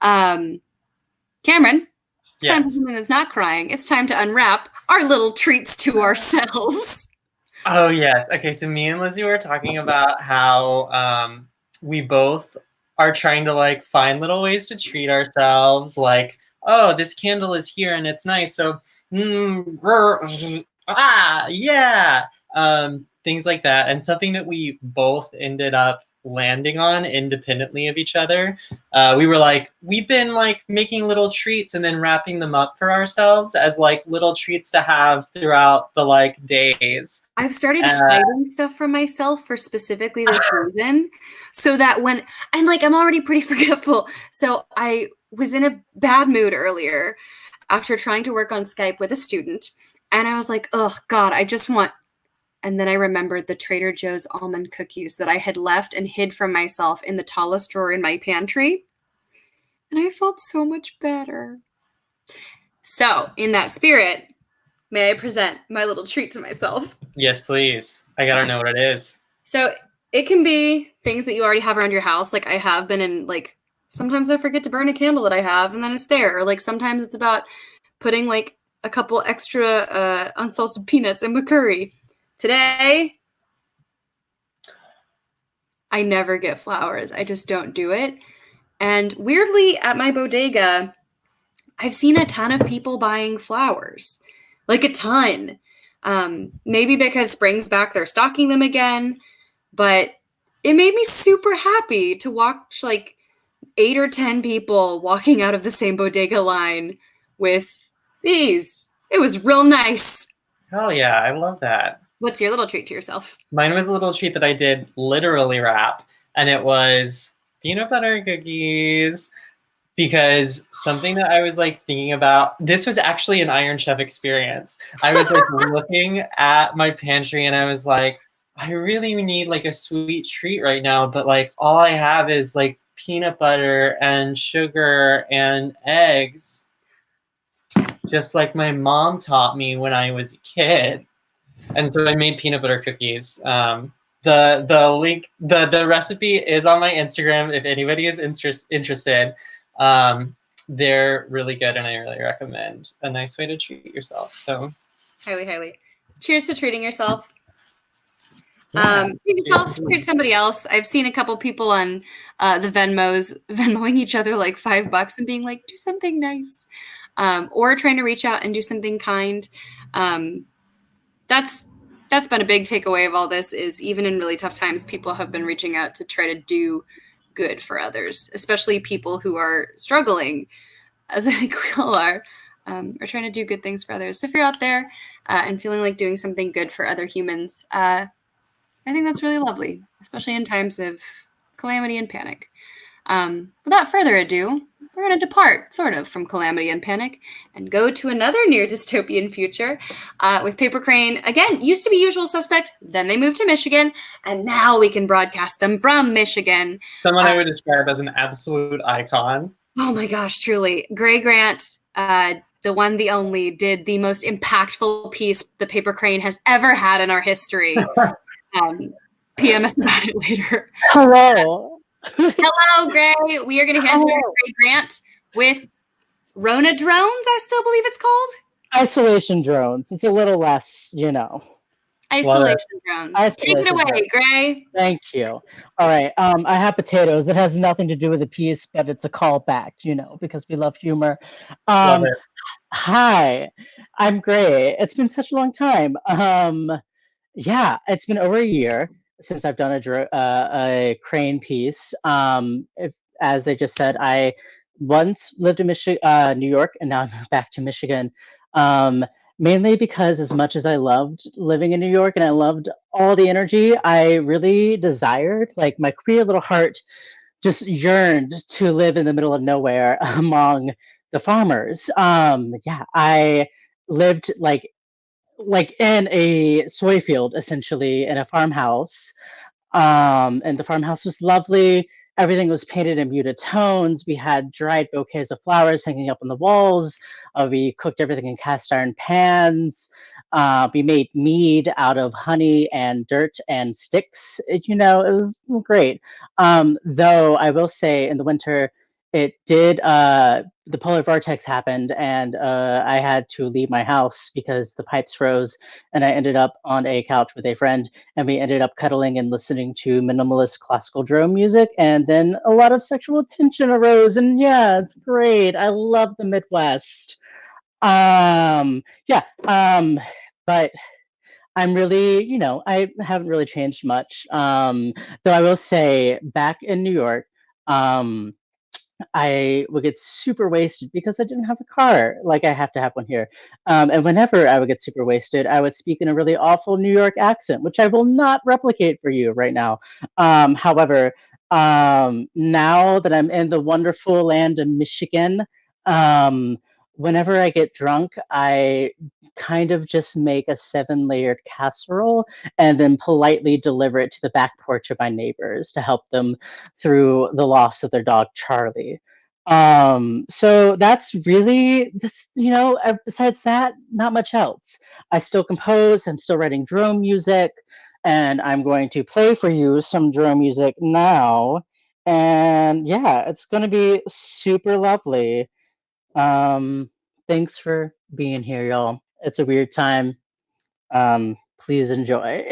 A: Cameron, it's time for something that's not crying. It's time to unwrap our little treats to ourselves.
B: Oh, yes. Okay, so me and Lizzie were talking about how we both are trying to like find little ways to treat ourselves. Like, oh, this candle is here and it's nice. So, yeah. Things like that. And something that we both ended up landing on independently of each other. We were like, we've been like making little treats and then wrapping them up for ourselves as like little treats to have throughout the like days.
A: I've started hiding stuff from myself for specifically this reason, so that when, and like I'm already pretty forgetful. So I was in a bad mood earlier after trying to work on Skype with a student, and I was like, oh God, I just want. And then I remembered the Trader Joe's almond cookies that I had left and hid from myself in the tallest drawer in my pantry. And I felt so much better. So, in that spirit, may I present my little treat to myself?
B: Yes, please. I gotta know what it is.
A: So, it can be things that you already have around your house. Like I have been in, like, sometimes I forget to burn a candle that I have and then it's there. Or like sometimes it's about putting like a couple extra unsalted peanuts in my curry. Today, I never get flowers. I just don't do it. And weirdly, at my bodega, I've seen a ton of people buying flowers. Like a ton. Maybe because spring's back, they're stocking them again. But it made me super happy to watch like 8 or 10 people walking out of the same bodega line with these. It was real nice.
B: Hell yeah, I love that.
A: What's your little treat to yourself?
B: Mine was a little treat that I did literally wrap, and it was peanut butter cookies, because something that I was like thinking about, this was actually an Iron Chef experience. I was like looking at my pantry and I was like, I really need like a sweet treat right now, but like all I have is like peanut butter and sugar and eggs, just like my mom taught me when I was a kid. And so I made peanut butter cookies. The link, the recipe is on my Instagram if anybody is interested. They're really good and I really recommend. A nice way to treat yourself. So
A: highly. Cheers to treating yourself.
B: Yeah.
A: Treat yourself, treat somebody else. I've seen a couple people on the Venmoing each other like $5 and being like, do something nice. Or trying to reach out and do something kind. That's been a big takeaway of all this, is even in really tough times, people have been reaching out to try to do good for others, especially people who are struggling, as I think we all are trying to do good things for others. So if you're out there and feeling like doing something good for other humans, I think that's really lovely, especially in times of calamity and panic. Without further ado, we're going to depart, sort of, from calamity and panic and go to another near dystopian future with Paper Kraine. Again, used to be Usual Suspect, then they moved to Michigan, and now we can broadcast them from Michigan.
B: Someone I would describe as an absolute icon.
A: Oh my gosh, truly. Gray Grant, the one, the only, did the most impactful piece the Paper Kraine has ever had in our history. PM us about it later.
I: Hello.
A: Hello, Gray. We are going to hand over to Gray Grant with Rona drones, I still believe it's called.
I: Isolation drones. It's a little less, you know.
A: Isolation drones. Take it away, Gray.
I: Thank you. All right. I have potatoes. It has nothing to do with the piece, but it's a callback, you know, because we love humor.
B: Love it.
I: Hi, I'm Gray. It's been such a long time. Yeah, it's been over a year. since I've done a Kraine piece. As they just said, I once lived in New York, and now I'm back to Michigan. Mainly because as much as I loved living in New York and I loved all the energy, I really desired, like my queer little heart just yearned to live in the middle of nowhere among the farmers. Yeah, I lived like in a soy field, essentially, in a farmhouse. And the farmhouse was lovely. Everything was painted in muted tones. We had dried bouquets of flowers hanging up on the walls. We cooked everything in cast iron pans. We made mead out of honey and dirt and sticks. It was great. Though I will say, in the winter, it did. The polar vortex happened, and I had to leave my house because the pipes froze, and I ended up on a couch with a friend, and we ended up cuddling and listening to minimalist classical drone music, and then a lot of sexual tension arose, and yeah, it's great. I love the Midwest. Yeah, but I'm really, I haven't really changed much. Though I will say, back in New York, I would get super wasted because I didn't have a car. Like I have to have one here. And whenever I would get super wasted, I would speak in a really awful New York accent, which I will not replicate for you right now. However, now that I'm in the wonderful land of Michigan, whenever I get drunk, I kind of just make a 7-layered casserole and then politely deliver it to the back porch of my neighbors to help them through the loss of their dog Charlie. So that's really this, besides that, not much else. I still compose, I'm still writing drone music, and I'm going to play for you some drone music now. And yeah, it's gonna be super lovely. Thanks for being here, y'all. It's a weird time. Please enjoy.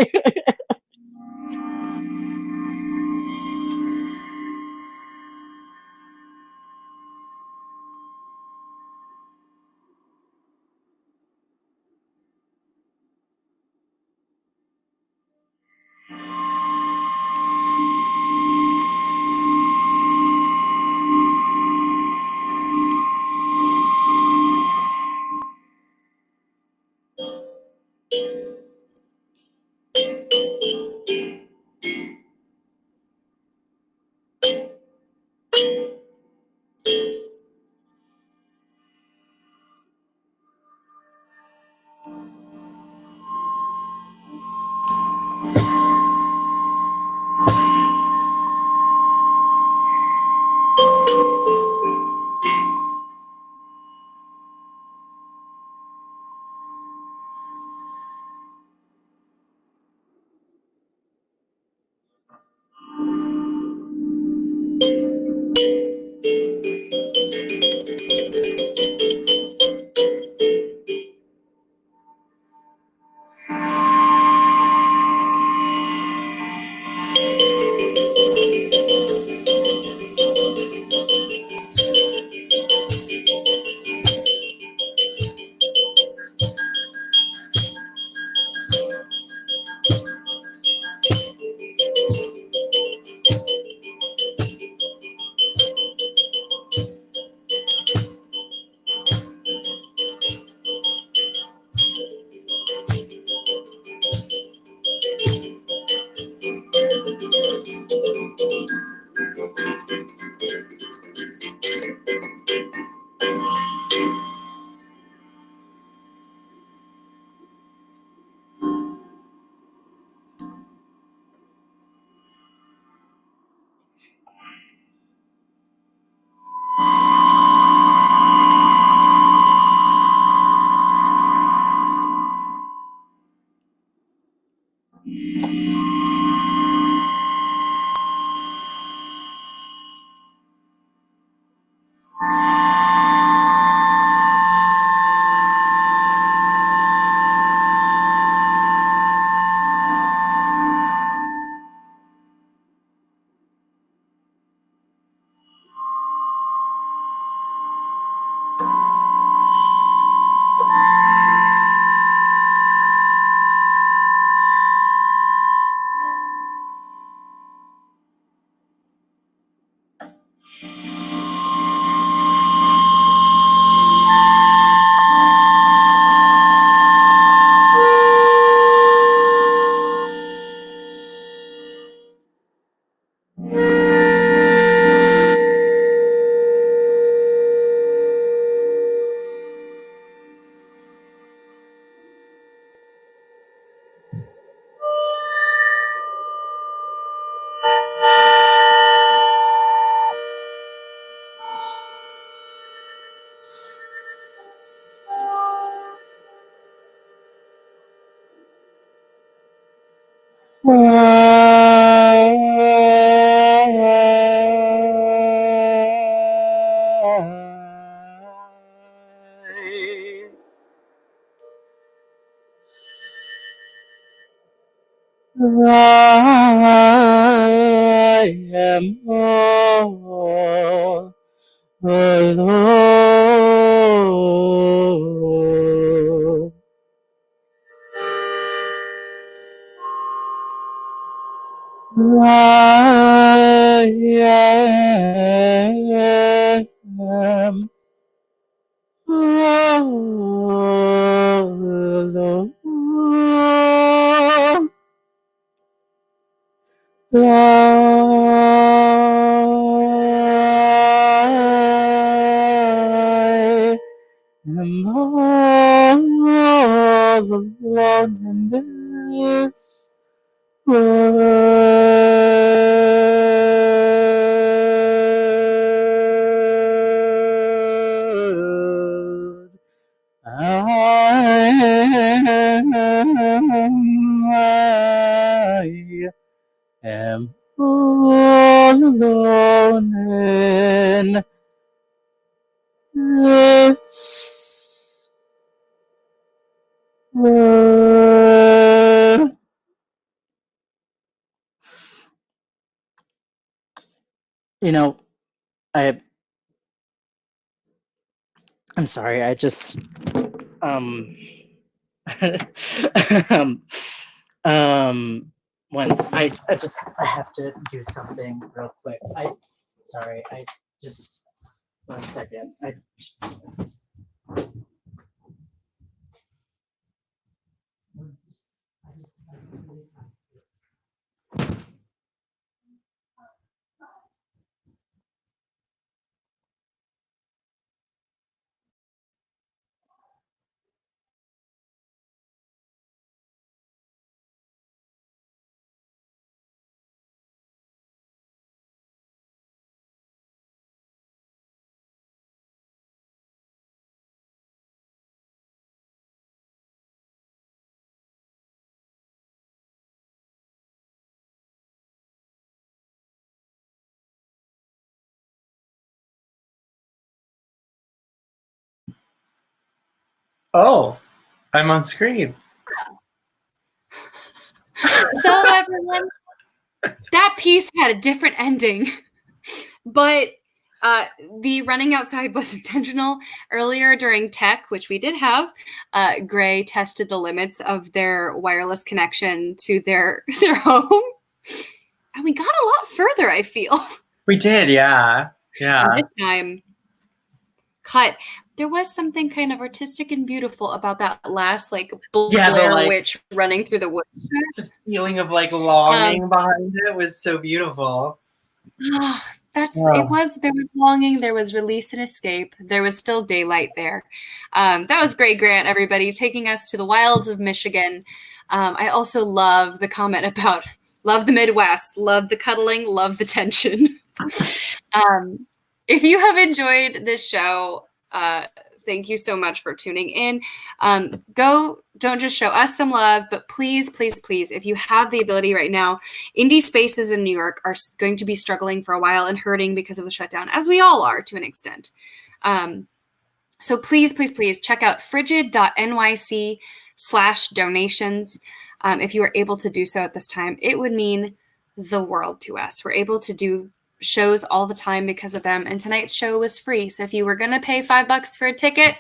I: I am all alone. I am all alone. I am all alone in this world. I am all alone in this world. You know, I'm sorry, I just when I have to do something real quick. Sorry, I just 1 second.
B: Oh, I'm on screen.
A: So everyone, that piece had a different ending, but the running outside was intentional. Earlier during tech, which we did have, Gray tested the limits of their wireless connection to their home, and we got a lot further, I feel.
B: We did, yeah. Yeah.
A: And this time, there was something kind of artistic and beautiful about that last Blair Witch running through the woods.
B: The feeling of longing behind it was so beautiful.
A: There was longing, there was release and escape, there was still daylight there. That was great, Grant, everybody, taking us to the wilds of Michigan. I also love the comment about love the Midwest, love the cuddling, love the tension. If you have enjoyed this show, thank you so much for tuning in. Don't just show us some love, but please, please, please, if you have the ability right now, indie spaces in New York are going to be struggling for a while and hurting because of the shutdown, as we all are to an extent. So please, please, please check out frigid.nyc/donations. If you are able to do so at this time, it would mean the world to us. We're able to do shows all the time because of them, and tonight's show was free. So if you were going to pay $5 for a ticket,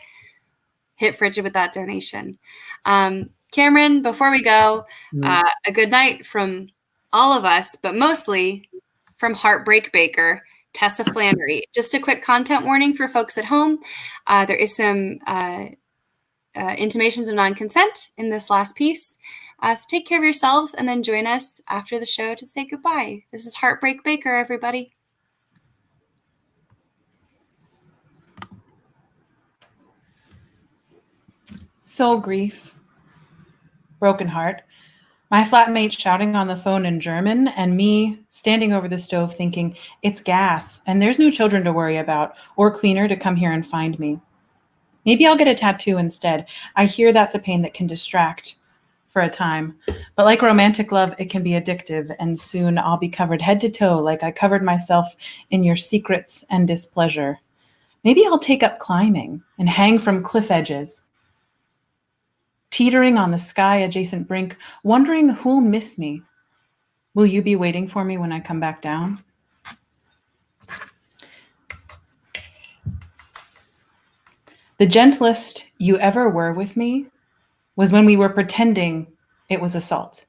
A: hit Frigid with that donation. Cameron, before we go, a good night from all of us, but mostly from Heartbreak Baker, Tessa Flannery. Just a quick content warning for folks at home. There is some intimations of non-consent in this last piece. So take care of yourselves and then join us after the show to say goodbye. This is Heartbreak Baker, everybody.
C: Soul grief, broken heart, my flatmate shouting on the phone in German, and me standing over the stove thinking, it's gas, and there's no children to worry about, or cleaner to come here and find me. Maybe I'll get a tattoo instead. I hear that's a pain that can distract for a time. But like romantic love, it can be addictive, and soon I'll be covered head to toe like I covered myself in your secrets and displeasure. Maybe I'll take up climbing and hang from cliff edges, teetering on the sky-adjacent brink, wondering who'll miss me. Will you be waiting for me when I come back down? The gentlest you ever were with me was when we were pretending it was assault.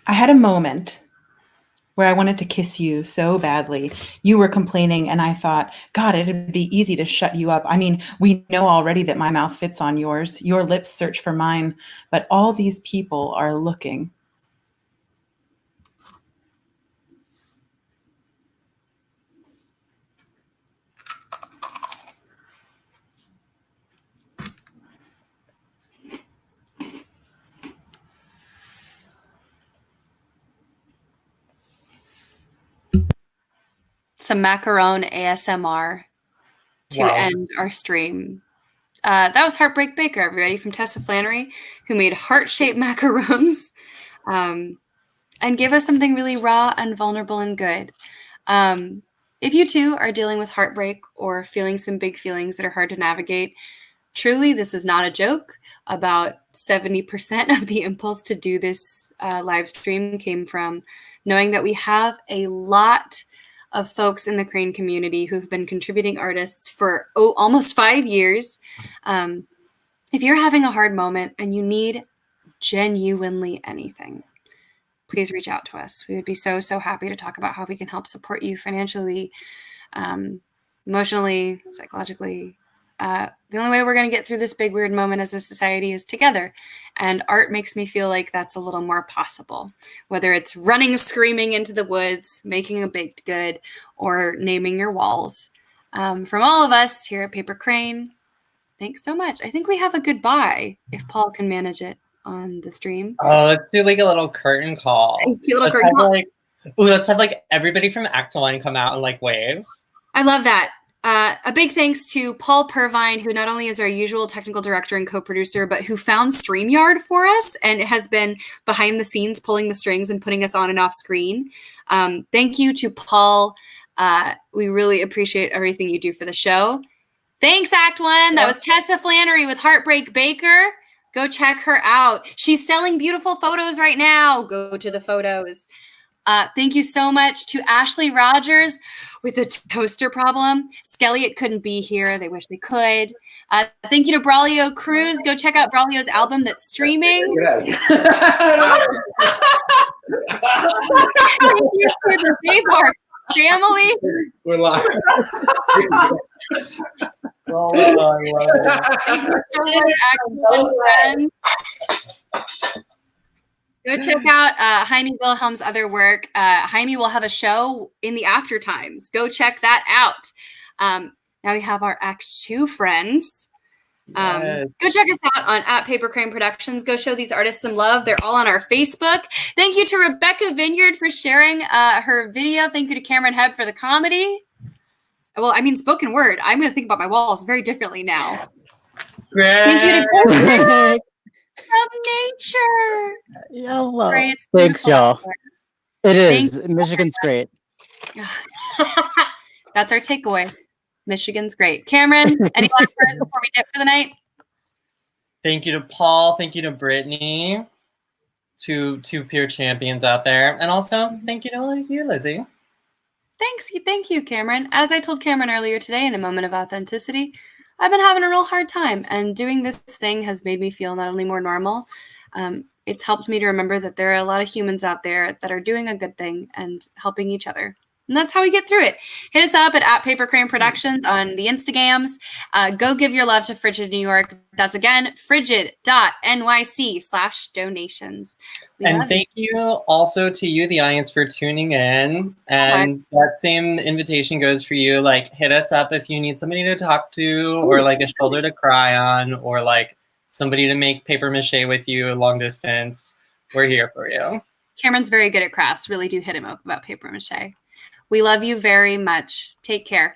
C: I had a moment where I wanted to kiss you so badly. You were complaining, and I thought, God, it'd be easy to shut you up. I mean, we know already that my mouth fits on yours. Your lips search for mine, but all these people are looking.
A: Some macaron ASMR to
B: Wow.
A: end our stream. That was Heartbreak Baker, everybody, from Tessa Flannery, who made heart-shaped macarons and gave us something really raw and vulnerable and good. If you too are dealing with heartbreak or feeling some big feelings that are hard to navigate, truly, this is not a joke. About 70% of the impulse to do this live stream came from knowing that we have a lot of folks in the Kraine community who've been contributing artists for almost 5 years. If you're having a hard moment and you need genuinely anything, please reach out to us. We would be so, so happy to talk about how we can help support you financially, emotionally, psychologically. The only way we're going to get through this big, weird moment as a society is together. And art makes me feel like that's a little more possible, whether it's running, screaming into the woods, making a baked good, or naming your walls. From all of us here at Paper Kraine, thanks so much. I think we have a goodbye if Paul can manage it on the stream.
B: Oh, let's do like a little curtain call. Let's have like everybody from Act One come out and like wave.
A: I love that. A big thanks to Paul Purvine, who not only is our usual technical director and co-producer, but who found StreamYard for us and has been behind the scenes pulling the strings and putting us on and off screen. Thank you to Paul. We really appreciate everything you do for the show. Thanks, Act One. That was Tessa Flannery with Heartbreak Baker. Go check her out. She's selling beautiful photos right now. Go to the photos. Thank you so much to Ashley Rogers with the toaster problem. Skelliot couldn't be here. They wish they could. Thank you to Bráulio Cruz. Go check out Braulio's album that's streaming. Thank you to the Zabar family.
F: We're live.
B: Oh, I love it.
A: Thank you so much, Act One friends. Go check out Hymie Wilhelm's other work. Hymie will have a show in the after times. Go check that out. Now we have our Act Two friends.
B: Yes.
A: Go check us out on at Paper Kraine Productions. Go show these artists some love. They're all on our Facebook. Thank you to Rebecca Vineyard for sharing her video. Thank you to Cameran Hebb for the comedy. Well, I mean, spoken word. I'm going to think about my walls very differently now.
B: Great.
A: Thank you to of nature.
I: Hello.
A: Right, it's
I: Thanks,
A: beautiful
I: y'all.
A: out
I: It
A: Thank
I: is. Michigan's great.
A: there. That's our takeaway. Michigan's great. Cameron, any last words before we dip for the night?
B: Thank you to Paul. Thank you to Brittany. Two peer champions out there. And also, thank you to you, Lizzie.
A: Thank you, Cameron. As I told Cameron earlier today in a moment of authenticity, I've been having a real hard time, and doing this thing has made me feel not only more normal, it's helped me to remember that there are a lot of humans out there that are doing a good thing and helping each other. And that's how we get through it. Hit us up at Paper Kraine Productions on the Instagrams. Go give your love to Frigid New York. That's again, frigid.nyc/donations.
B: And thank you also to you, the audience, for tuning in. And that same invitation goes for you. Like, hit us up if you need somebody to talk to, or like a shoulder to cry on, or like somebody to make paper mache with you long distance. We're here for you.
A: Cameron's very good at crafts. Really do hit him up about paper mache. We love you very much. Take care.